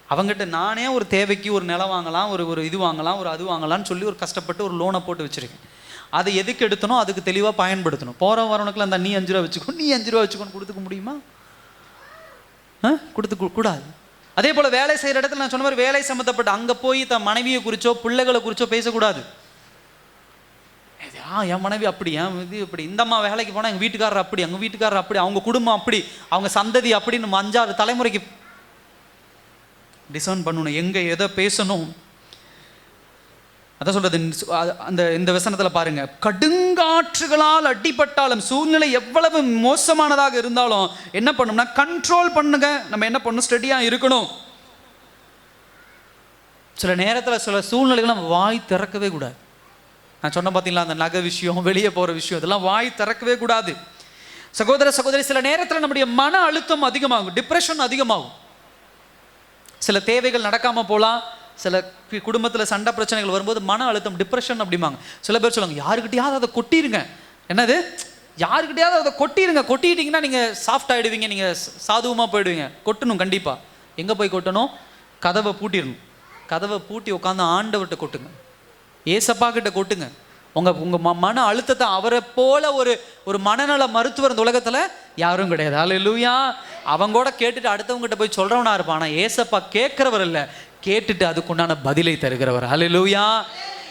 அவங்ககிட்ட நானே ஒரு தேவைக்கு ஒரு நிலம் வாங்கலாம், ஒரு இது வாங்கலாம், ஒரு அது வாங்கலாம்னு சொல்லி ஒரு கஷ்டப்பட்டு ஒரு லோனை போட்டு வச்சுருக்கேன். அதை எதுக்கு எடுத்தனோ அதுக்கு தெளிவாக பயன்படுத்தணும். போகிற வரவனுக்குலாம் அந்த நீ 5 ரூபா வச்சுக்கோ, நீ 5 ரூபா வச்சுக்கோன்னு கொடுத்துக்க முடியுமா? கொடுத்துக்க கூடாது. அதே போல் வேலை செய்கிற இடத்துல நான் சொன்ன மாதிரி வேலை சம்மந்தப்பட்ட அங்கே போய் தன் மனைவியை குறிச்சோ பிள்ளைகளை குறிச்சோ பேசக்கூடாது. என் மனைவி அப்படி, என் இது இப்படி, இந்த அம்மா வேலைக்கு போனால் எங்கள் வீட்டுக்காரர் அப்படி, எங்கள் வீட்டுக்காரர் அப்படி, அவங்க குடும்பம் அப்படி, அவங்க சந்ததி அப்படின்னு 5-6 தலைமுறைக்கு டிசைன் பண்ணணும் எங்கே எதை பேசணும். அதான் சொல்றது அந்த இந்த வசனத்தில் பாருங்க, கடுங்காற்றுகளால் அடிபட்டாலும், சூழ்நிலை எவ்வளவு மோசமானதாக இருந்தாலும் என்ன பண்ணணும்னா கண்ட்ரோல் பண்ணுங்க. நம்ம என்ன பண்ணணும், ஸ்டெடியாக இருக்கணும். சில நேரத்தில் சில சூழ்நிலைகள் நம்ம வாய் திறக்கவே கூடாது. நான் சொன்ன பார்த்தீங்களா, அந்த நகை விஷயம், வெளியே போகிற விஷயம், இதெல்லாம் வாய் திறக்கவே கூடாது. சகோதர சகோதரி, சில நேரத்தில் நம்முடைய மன அழுத்தம் அதிகமாகும், டிப்ரெஷன் அதிகமாகும். சில தேவைகள் நடக்காமல் போகலாம், சில குடும்பத்தில் சண்டை பிரச்சனைகள் வரும்போது மன அழுத்தம், டிப்ரெஷன் அப்படிம்பாங்க. சில பேர் சொல்லுவாங்க, யாருக்கிட்டையாவது அதை கொட்டிருங்க. என்னது? யாருக்கிட்டையாவது அதை கொட்டிடுங்க. கொட்டிட்டீங்கன்னா நீங்கள் சாஃப்ட் ஆகிடுவீங்க, நீங்கள் சாதுவமாக போயிடுவீங்க. கொட்டணும் கண்டிப்பாக. எங்கே போய் கொட்டணும்? கதவை பூட்டிடணும். கதவை பூட்டி உட்காந்து ஆண்டவர்கிட்ட கொட்டுங்க, ஏசப்பா கிட்ட கொட்டுங்க. உங்கள் மன அழுத்தத்தை அவரை போல ஒரு மனநல மருத்துவர் இந்த உலகத்தில் யாரும் கிடையாது. அல்லேலூயா. அவங்க கூட கேட்டுட்டு அடுத்தவங்ககிட்ட போய் சொல்கிறவனா இருப்பான். ஆனால் ஏசப்பா கேட்குறவர் இல்லை, கேட்டுட்டு அதுக்குண்டான பதிலை தருகிறவர். அல்லேலூயா.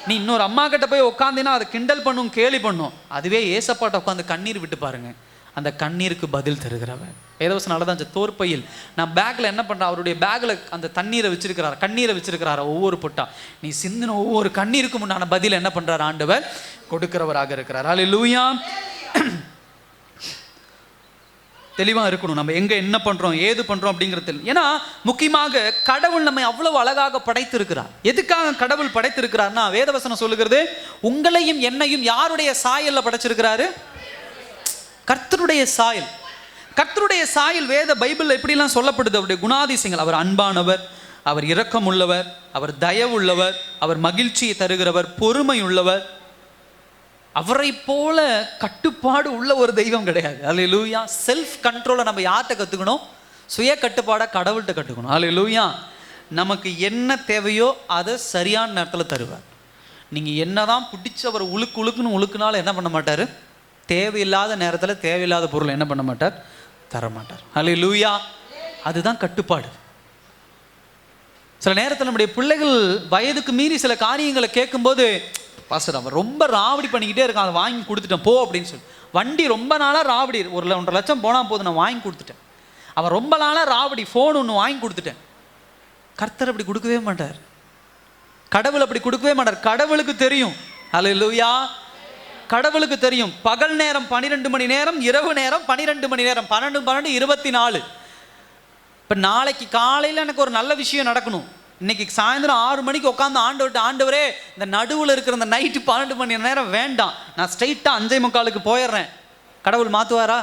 நீ இன்னொரு அம்மா கிட்ட போய் உட்காந்தினா அதை கிண்டல் பண்ணும், கேலி பண்ணும். அதுவே ஏசப்பாட்ட உட்காந்து கண்ணீர் விட்டு பாருங்க, அந்த கண்ணீருக்கு பதில் தருகிறவர். வேதவசனால தான் தோற்பையில் நான் பேக்கில் என்ன பண்ணுறேன், அவருடைய பேக்கில் அந்த தண்ணீரை வச்சிருக்கிறார், கண்ணீரை வச்சிருக்கிறார். ஒவ்வொரு பொட்டா நீ சிந்தின ஒவ்வொரு கண்ணீருக்கு முன்னான பதில் என்ன பண்ணுறார்? ஆண்டவர் கொடுக்கிறவராக இருக்கிறார். அல்லேலூயா. தெளிவாக இருக்கணும் நம்ம எங்கே என்ன பண்ணுறோம், ஏது பண்ணுறோம் அப்படிங்கிறது. ஏன்னா முக்கியமாக கடவுள் நம்மை அவ்வளவு அழகாக படைத்திருக்கிறார். எதுக்காக கடவுள் படைத்திருக்கிறார்னா, வேதவசனம் சொல்லுகிறது, உங்களையும் என்னையும் யாருடைய சாயல்ல படைச்சிருக்கிறாரு? கர்த்தருடைய சாயல். கர்த்தருடைய சாயல் வேத பைபிள் எப்படிலாம் சொல்லப்படுது, அவருடைய குணாதிசயங்கள். அவர் அன்பானவர், அவர் இரக்கம் உள்ளவர், அவர் தயவுள்ளவர், அவர் மகிழ்ச்சியை தருகிறவர், பொறுமை உள்ளவர். அவரை போல கட்டுப்பாடு உள்ள ஒரு தெய்வம் கிடையாது. அல்லேலூயா. செல்ஃப் கண்ட்ரோலை நம்ம யார்கிட்ட கற்றுக்கணும்? சுய கட்டுப்பாடை கடவுள்கிட்ட கற்றுக்கணும். அல்லேலூயா. நமக்கு என்ன தேவையோ அதை சரியான நேரத்தில் தருவார். நீங்கள் என்னதான் பிடிச்சி அவர் உழுக்குன்னு உழுக்குனாலும் என்ன பண்ண மாட்டார்? தேவையில்லாத நேரத்தில் தேவையில்லாத பொருள் என்ன பண்ண மாட்டார்? தரமாட்டார். அல்லேலூயா. அதுதான் கட்டுப்பாடு. சில நேரத்தில் நம்முடைய பிள்ளைகள் வயதுக்கு மீறி சில காரியங்களை கேட்கும்போது, பாஸ்டர் அவன் ரொம்ப ராவடி பண்ணிக்கிட்டே இருக்கான், அதை வாங்கி கொடுத்துட்டேன் போ அப்படின்னு சொல்லி. வண்டி ரொம்ப நாளாக ராவடி, 1.5 லட்சம் போனால் போதும், நான் வாங்கி கொடுத்துட்டேன். அவன் ரொம்ப நாளாக ராவடி, ஃபோன் ஒன்று வாங்கி கொடுத்துட்டேன். கர்த்தர் அப்படி கொடுக்கவே மாட்டார். கடவுள் அப்படி கொடுக்கவே மாட்டார். கடவுளுக்கு தெரியும். அல்லேலூயா. கடவுளுக்கு தெரியும். பகல் நேரம் 12 மணி நேரம், இரவு நேரம் 12 மணி நேரம், 12 12 24. இப்போ நாளைக்கு காலையில் எனக்கு ஒரு நல்ல விஷயம் நடக்கணும். இன்னைக்கு சாயந்தரம் 6 மணிக்கு உட்காந்து ஆண்டவரே இந்த நடுவில் இருக்கிற இந்த நைட்டு 12 மணி நேரம் வேண்டாம், நான் ஸ்ட்ரைட்டாக 5:45 போயிடுறேன். கடவுள் மாற்றுவாரா?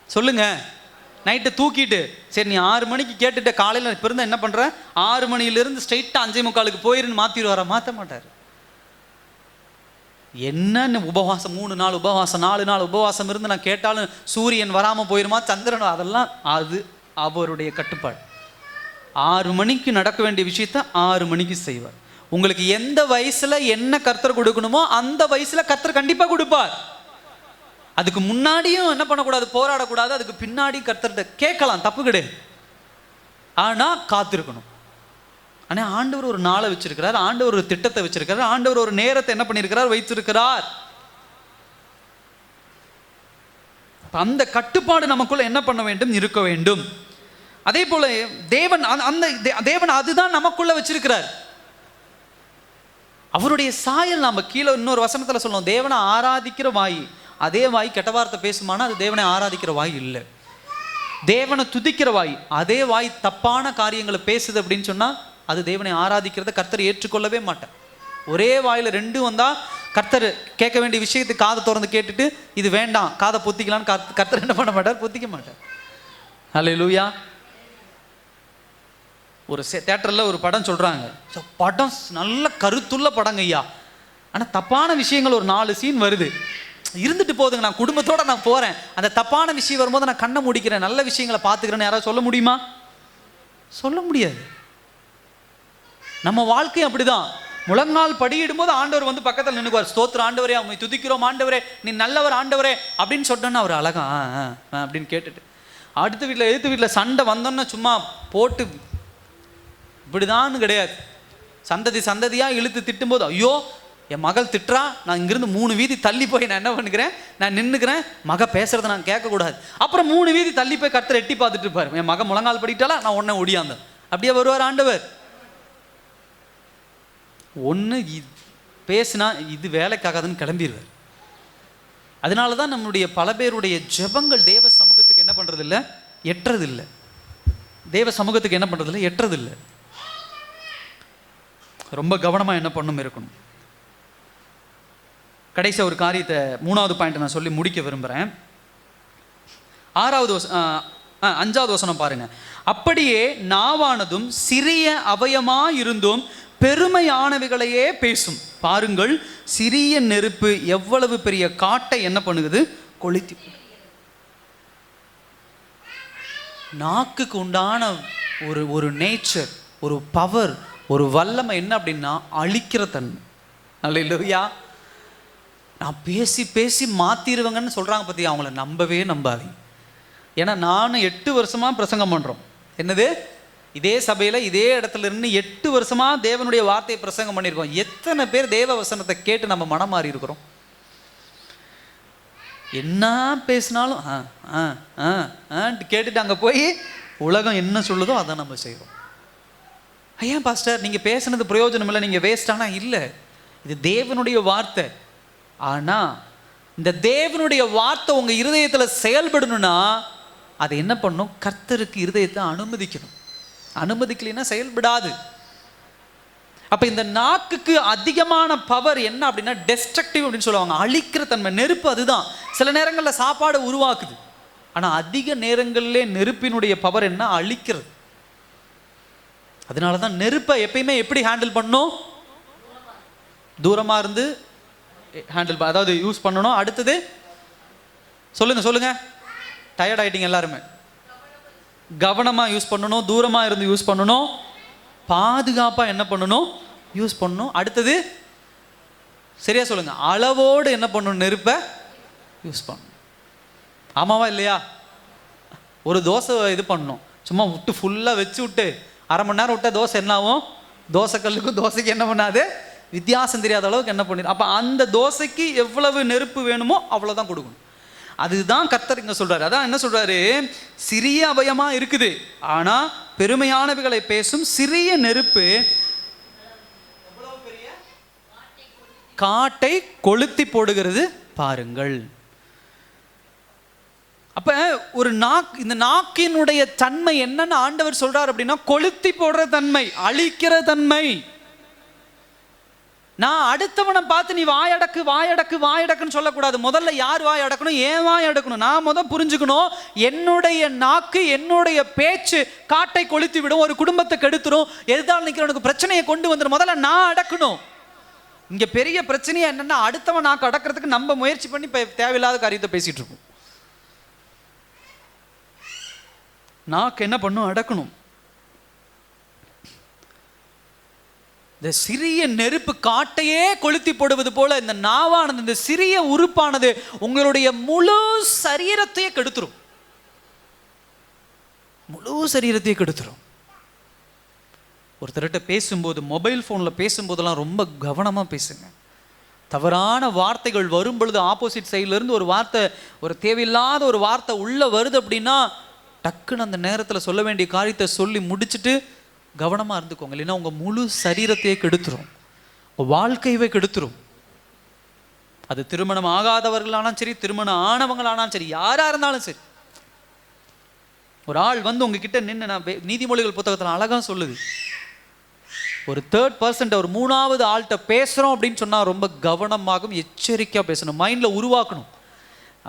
சொல்லுங்க. நைட்டு தூக்கிட்டு சரி நீ 6 மணிக்கு கேட்டுட்டு காலையில் இப்போ இருந்தால் என்ன பண்ணுற, 6 மணியிலிருந்து ஸ்ட்ரைட்டாக 5:45 போயிருன்னு மாற்றிடுவாரா? மாற்ற மாட்டார். என்னன்னு உபவாசம் 3 நாள் உபவாசம் 4 நாள் உபவாசம் இருந்து நான் கேட்டாலும் சூரியன் வராமல் போயிருமா, சந்திரன், அதெல்லாம் அது அவருடைய கட்டுப்பாடு. 6 மணிக்கு நடக்க வேண்டிய விஷயத்த 6 மணிக்கு செய்வார். உங்களுக்கு எந்த வயசுல என்ன கர்த்தர் கொடுக்கணுமோ அந்த வயசுல கர்த்தர் கண்டிப்பா கொடுப்பார். அதுக்கு முன்னாடியும் என்ன பண்ணக்கூடாது, போராடக்கூடாது. அதுக்கு பின்னாடி கர்த்தர்கிட்ட கேட்கலாம், தப்பு கிடையாது. ஆனா காத்திருக்கணும். ஆனா ஆண்டவர் ஒரு நாளை வச்சிருக்கிறார், ஆண்டவர் ஒரு திட்டத்தை வச்சிருக்கிறார், ஆண்டவர் ஒரு நேரத்தை என்ன பண்ணியிருக்கிறார், வைத்திருக்கிறார். அந்த கட்டுப்பாடு நமக்குள்ள என்ன பண்ண வேண்டும், இருக்க வேண்டும். அதே போல தேவன் அந்த தேவன் அதுதான் நமக்குள்ள வச்சிருக்கிறார். அவருடைய சாயல். நாம கீழே இன்னொரு வசனத்துல சொல்லுவோம், தேவனை ஆராதிக்கிற வாய், அதே வாய் கெட்ட வார்த்தை பேசுமானா அது தேவனை ஆராதிக்கிற வாய் இல்லை. தேவனை துதிக்கிற வாய், அதே வாய் தப்பான காரியங்களை பேசுது அப்படின்னு சொன்னா அது தேவனை ஆராதிக்கிறத கர்த்தர் ஏற்றுக்கொள்ளவே மாட்டார். ஒரே வாயில 2 வந்தா கர்த்தர் கேட்க வேண்டிய விஷயத்துக்கு காதை திறந்து கேட்டுட்டு இது வேண்டாம் காதை பொத்திக்கலான்னு கர்த்தர் என்ன பண்ண மாட்டார், பொத்திக்க மாட்டார். அல்லேலூயா. ஒரு தியேட்டரில் ஒரு படம் சொல்கிறாங்க, படம் நல்ல கருத்துள்ள படங்க ஐயா, ஆனால் தப்பான விஷயங்கள் ஒரு 4 சீன் வருது, இருந்துட்டு போகுதுங்க, நான் குடும்பத்தோடு நான் போகிறேன், அந்த தப்பான விஷயம் வரும்போது நான் கண்ணை முடிக்கிறேன், நல்ல விஷயங்களை பார்த்துக்கிறேன்னு யாராவது சொல்ல முடியுமா? சொல்ல முடியாது. நம்ம வாழ்க்கை அப்படிதான். முழங்கால் படியிடும்போது ஆண்டவர் வந்து பக்கத்தில் நின்றுக்குவார், ஸ்தோத்திர ஆண்டவரே, அவங்க துதிக்கிறோம் ஆண்டவரே, நீ நல்லவர் ஆண்டவரே அப்படின்னு சொன்னோன்னா அவர் அழகா அப்படின்னு கேட்டுட்டு, அடுத்த வீட்டில் எதிர்த்து வீட்டில் சண்டை வந்தோன்னா சும்மா போட்டு இப்படிதான்னு கிடையாது. சந்ததியாக இழுத்து திட்டும்போது, ஐயோ என் மகள் திட்டுறா, நான் இங்கிருந்து 3 வீதி தள்ளி போய் நான் என்ன பண்ணுகிறேன், நான் நின்றுக்கிறேன், மக பேசுறதை நான் கேட்கக்கூடாது. அப்புறம் 3 வீதி தள்ளி போய் கர்த்தர் எட்டி பார்த்துட்டு இருப்பார், என் மக முழங்கால் படிட்டாலா நான் உடனே ஒடியாந்தேன். அப்படியே வருவார் ஆண்டவர். ஒன்று பேசுனா இது வேலைக்காகாதுன்னு கிளம்பிடுவார். அதனால தான் நம்மளுடைய பல பேருடைய ஜெபங்கள் தேவ சமூகத்துக்கு என்ன பண்ணுறது இல்லை, எட்டுறது இல்லை. தேவ சமூகத்துக்கு என்ன பண்ணுறது இல்லை, எட்டுறது இல்லை. ரொம்ப கவனமாக என்ன பண்ணும் இருக்கணும். கடைசி ஒரு காரியத்தை 3வது பாயிண்ட் நான் சொல்லி முடிக்க விரும்புகிறேன். 5வது வசனம் பாருங்க. அப்படியே நாவானதும் சிறிய அவயமாயிருந்தும் பெருமையானவைகளையே பேசும். பாருங்கள், சிறிய நெருப்பு எவ்வளவு பெரிய காட்டை என்ன பண்ணுகிறது, கொளுத்தி. நாக்குக்கு உண்டான ஒரு நேச்சர், ஒரு பவர், ஒரு வல்லமை என்ன அப்படின்னா அழிக்கிற தன்மை. அல்லேலூயா. நான் பேசி பேசி மாத்திருவங்கன்னு சொல்றாங்க பத்தி, அவங்கள நம்பவே நம்பாதீங்க. ஏன்னா நானும் 8 வருஷமா பிரசங்கம் பண்றோம். என்னது, இதே சபையில் இதே இடத்துல இருந்து 8 வருஷமா தேவனுடைய வார்த்தையை பிரசங்கம் பண்ணியிருக்கோம். எத்தனை பேர் தேவ வசனத்தை கேட்டு நம்ம மனம் மாறி இருக்கிறோம்? என்ன பேசினாலும் கேட்டுட்டு அங்கே போய் உலகம் என்ன சொல்லுதோ அதை நம்ம செய்வோம். ஐயா பாஸ்டர் நீங்கள் பேசுனது பிரயோஜனம் இல்லை, நீங்கள் வேஸ்டானா இல்லை, இது தேவனுடைய வார்த்தை. ஆனால் இந்த தேவனுடைய வார்த்தை உங்கள் இருதயத்தில் செயல்படணும்னா அதை என்ன பண்ணணும், கர்த்தருக்கு இருதயத்தை அனுமதிக்கணும். அனுமதிக்கலைன்னா செயல்படாது. அப்ப இந்த நாக்குக்கு அதிகமான பவர் என்ன அப்படின்னா டெஸ்ட்ரக்டிவ் அப்படின்னு சொல்லுவாங்க, அழிக்கிற தன்மை. நெருப்பு அதுதான். சில நேரங்களில் சாப்பாடு உருவாக்குது, ஆனா அதிக நேரங்களிலே நெருப்பினுடைய பவர் என்ன, அழிக்கிறது. அதனாலதான் நெருப்பை எப்பயுமே எப்படி ஹேண்டில் பண்ணணும், தூரமா இருந்து ஹேண்டில், அதாவது யூஸ் பண்ணணும். அடுத்தது சொல்லுங்க, டயர்ட் ஆயிட்டீங்க எல்லாருமே. கவனமா யூஸ் பண்ணணும், தூரமா இருந்து யூஸ் பண்ணணும், பாதுகாப்பா என்ன பண்ணணும், யூஸ் பண்ணணும். அடுத்தது சரியா சொல்லுங்க, அளவோடு என்ன பண்ணணும், நெருப்பை யூஸ் பண்ணணும். ஆமாவா இல்லையா? ஒரு தோசை இது பண்ணணும், சும்மா விட்டு ஃபுல்லா வச்சு விட்டு அரை மணி நேரம் விட்டா தோசை என்ன ஆகும், தோசை கல்லுக்கும் தோசைக்கு என்ன பண்ணாது, வித்தியாசம் தெரியாத அளவுக்கு என்ன பண்ணிடும். அப்ப அந்த தோசைக்கு எவ்வளவு நெருப்பு வேணுமோ அவ்வளவுதான் கொடுக்கணும். அதுதான் கர்த்தர் இங்க சொல்றாரு. அதான் என்ன சொல்றாரு, சிறிய அவயமா இருக்குது ஆனா பெருமையானவைகளை பேசும். சிறிய நெருப்பு காட்டை கொளுத்தி போடுகிறது பாருங்கள். அப்ப ஒரு இந்த நாக்கினுடைய தன்மை என்னன்னு ஆண்டவர் சொல்றார் அப்படின்னா, கொளுத்தி போடுற தன்மை, அழிக்கிற தன்மை. நான் அடுத்தவனை பார்த்து நீ வாயடக்கு வாயடக்கு வாயடக்குன்னு சொல்லக்கூடாது. முதல்ல யார் வாய் அடக்கணும், ஏன் வாய் அடக்கணும், நான் முதல் புரிஞ்சுக்கணும். என்னுடைய நாக்கு, என்னுடைய பேச்சு காட்டை கொளுத்தி விடும், ஒரு குடும்பத்தை கெடுத்துரும், எதிர்த்தால் நிற்கிறவனுக்கு பிரச்சனையை கொண்டு வந்துடும். முதல்ல நான் அடக்கணும். இங்க பெரிய பிரச்சனையா என்னன்னா, அடுத்தவன் நாக்கு அடக்கிறதுக்கு நம்ம முயற்சி பண்ணி தேவையில்லாத காரியத்தை பேசிட்டு இருக்கோம். நாக்கு என்ன பண்ணும், அடக்கணும். இந்த சிறிய நெருப்பு காட்டையே கொளுத்தி போடுவது போல இந்த நாவானது, இந்த சிறிய உறுப்பானது உங்களுடைய முழு சரீரத்தையே கெடுத்துரும். முழு சரீரத்தையே கெடுத்துரும். ஒருத்தர்கிட்ட பேசும்போது, மொபைல் ஃபோனில் பேசும்போதெல்லாம் ரொம்ப கவனமாக பேசுங்க. தவறான வார்த்தைகள் வரும் பொழுது ஆப்போசிட் சைட்லேருந்து ஒரு வார்த்தை, ஒரு தேவையில்லாத ஒரு வார்த்தை உள்ளே வருது அப்படின்னா டக்குன்னு அந்த நேரத்தில் சொல்ல வேண்டிய காரியத்தை சொல்லி முடிச்சுட்டு கவனமாக இருந்துக்கோங்க. இல்லைன்னா உங்கள் முழு சரீரத்தையே கெடுத்துரும், உங்கள் வாழ்க்கையவே கெடுத்துரும். அது திருமணம் ஆகாதவர்களானாலும் சரி, திருமணம் ஆனவங்களானாலும் சரி, யாராக இருந்தாலும் சரி. ஒரு ஆள் வந்து உங்ககிட்ட நின்று, நான் நீதிமொழிகள் புத்தகத்தில் அழகாக சொல்லுது, ஒரு 3rd person, ஒரு 3வது ஆள்கிட்ட பேசுகிறோம் அப்படின்னு சொன்னால் ரொம்ப கவனமாகவும் எச்சரிக்கையாக பேசணும். மைண்டில் உருவாக்கணும்.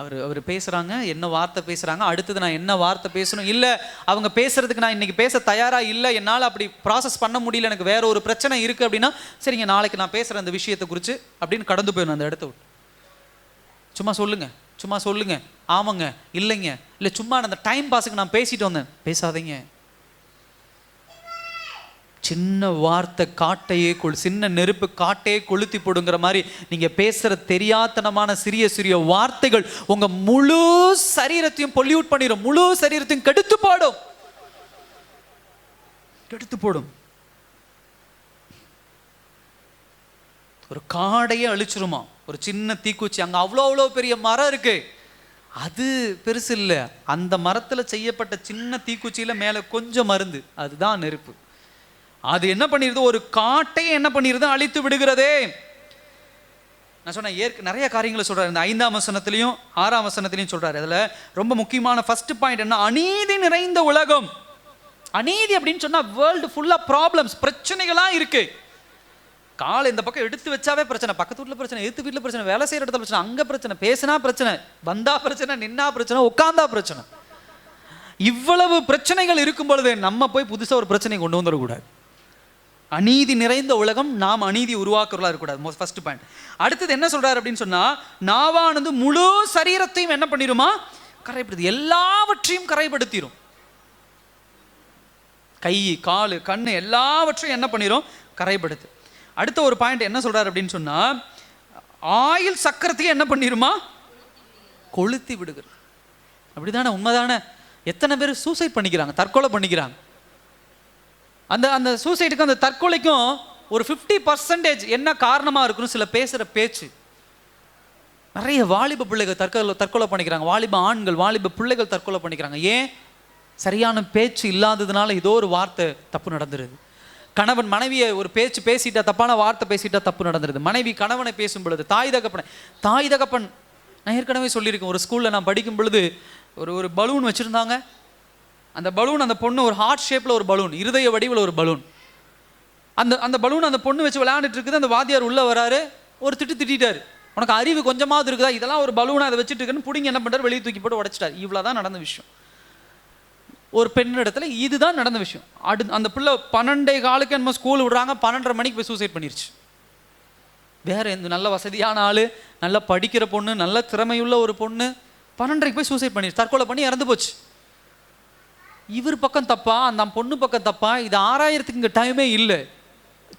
அவர் பேசுகிறாங்க, என்ன வார்த்தை பேசுகிறாங்க, அடுத்தது நான் என்ன வார்த்தை பேசணும், இல்லை அவங்க பேசுகிறதுக்கு நான் இன்றைக்கி பேச தயாராக இல்லை, என்னால் அப்படி ப்ராசஸ் பண்ண முடியல, எனக்கு வேற ஒரு பிரச்சனை இருக்குது அப்படின்னா, சரிங்க நாளைக்கு நான் பேசுகிறேன் அந்த விஷயத்தை குறித்து அப்படின்னு கடந்து போயிடணும் அந்த இடத்த விட்டு. சும்மா சொல்லுங்க, ஆமாங்க, இல்லைங்க, இல்லை சும்மா அந்த டைம் பாஸுக்கு நான் பேசிட்டு வந்தேன், பேசாதீங்க. சின்ன வார்த்தை காட்டையே சின்ன நெருப்பு காட்டையே கொளுத்தி போடுங்கிற மாதிரி நீங்க பேசுற தெரியாத்தனமான சிறிய சிறிய வார்த்தைகள் உங்க முழு சரீரத்தையும் பொல்யூட் பண்ணிடும், முழு சரீரத்தையும் கெடுத்து போடும். ஒரு காடையே அழிச்சிருமா ஒரு சின்ன தீக்குச்சி. அங்க அவ்வளோ பெரிய மரம் இருக்கு, அது பெருசு இல்லை, அந்த மரத்துல செய்யப்பட்ட சின்ன தீக்குச்சியில மேல கொஞ்சம் மருந்து, அதுதான் நெருப்பு. அது என்ன பண்ணிருது, ஒரு காட்டையே என்ன பண்ணிருது, அழித்து விடுகிறதே. நான் சொன்ன நிறைய காரியங்களை சொல்றாரு. இந்த 5ஆம் வசனத்திலையும் 6ஆம் வசனத்திலையும் சொல்றாரு. அதுல ரொம்ப முக்கியமான ஃபர்ஸ்ட் பாயிண்ட் என்ன, அநீதி நிறைந்த உலகம். அநீதி அப்படின்னு சொன்னா வேர்ல்டு ஃபுல்லா ப்ராப்ளம்ஸ், பிரச்சனைகளா இருக்கு. காலை இந்த பக்கம் எடுத்து வச்சாவே பிரச்சனை, பக்கத்து வீட்டில் பிரச்சனை, எதிர்த்து வீட்டில் பிரச்சனை, வேலை செய்கிற இடத்துல பிரச்சனை, அங்கே பிரச்சனை, பேசினா பிரச்சனை, வந்தா பிரச்சனை, நின்னா பிரச்சனை, உட்காந்தா பிரச்சனை. இவ்வளவு பிரச்சனைகள் இருக்கும் பொழுது நம்ம போய் புதுசாக ஒரு பிரச்சனையை கொண்டு வந்துடக்கூடாது. அநீதி நிறைந்த உலகம், நாம் அநீதி உருவாக்குறதா இருக்கக்கூடாது. First point. அடுத்தது என்ன சொல்றாரு அப்படின்னு சொன்னா, நாவானது முழு சரீரத்தையும் என்ன பண்ணிருமா? கரைப்படுத்தி, எல்லாவற்றையும் கரைப்படுத்திடும். கை, காலு, கண்ணு எல்லாவற்றையும் என்ன பண்ணிரும்? கரைப்படுத்து. அடுத்த ஒரு பாயிண்ட் என்ன சொல்றாரு அப்படின்னு சொன்னா, ஆயில் சக்கரத்தையும் என்ன பண்ணிருமா? கொளுத்தி விடுகிறது. அப்படிதானே? உண்மைதானே? எத்தனை பேர் சூசைட் பண்ணிக்கிறாங்க, தற்கொலை பண்ணிக்கிறாங்க. அந்த அந்த சூசைடுக்கும் அந்த தற்கொலைக்கும் ஒரு 50% என்ன காரணமாக இருக்குன்னு சில பேசுகிற பேச்சு. நிறைய வாலிப பிள்ளைகள் தற்கொலை பண்ணிக்கிறாங்க, வாலிப ஆண்கள், வாலிப பிள்ளைகள் தற்கொலை பண்ணிக்கிறாங்க. ஏன்? சரியான பேச்சு இல்லாததுனால ஏதோ ஒரு வார்த்தை தப்பு நடந்துருது. கணவன் மனைவியை ஒரு பேச்சு பேசிட்டா, தப்பான வார்த்தை பேசிட்டா தப்பு நடந்துருது. மனைவி கணவனை பேசும் பொழுது, தாய் தகப்பன் நான் ஏற்கனவே சொல்லியிருக்கேன், ஒரு ஸ்கூலில் நான் படிக்கும் பொழுது ஒரு பலூன் வச்சுருந்தாங்க. அந்த பலூன், அந்த பொண்ணு ஒரு ஹார்ட் ஷேப்பில் ஒரு பலூன், இருதய வடிவில் ஒரு பலூன். அந்த பலூன் அந்த பொண்ணு வச்சு விளையாண்டுட்டு இருக்குது. அந்த வாத்தியார் உள்ளே வராரு, ஒரு திட்டிட்டாரு, உனக்கு அறிவு கொஞ்சமாவது இருக்குதா, இதெல்லாம் ஒரு பலூனை அதை வச்சுட்டு இருக்குன்னு பிடிங்க என்ன பண்ணுறாரு, வெளியே தூக்கி போட்டு உடைச்சிட்டார். இவ்வளோதான் நடந்த விஷயம். ஒரு பெண்ணிடத்துல இதுதான் நடந்த விஷயம். அந்த பிள்ளை 12:15 நம்ம ஸ்கூல் விடுறாங்க, 12:30 மணிக்கு போய் சூசைட் பண்ணிருச்சு. வேற எந்த நல்ல வசதியான ஆளு, நல்லா படிக்கிற பொண்ணு, நல்ல திறமையுள்ள ஒரு பொண்ணு 12:30 போய் சூசைட் பண்ணிருச்சு, தற்கொலை பண்ணி இறந்து போச்சு. இவர் பக்கம் தப்பா, அந்த பொண்ணு பக்கம் தப்பா, இது ஆராயறதுக்கு இங்கே டைமே இல்லை.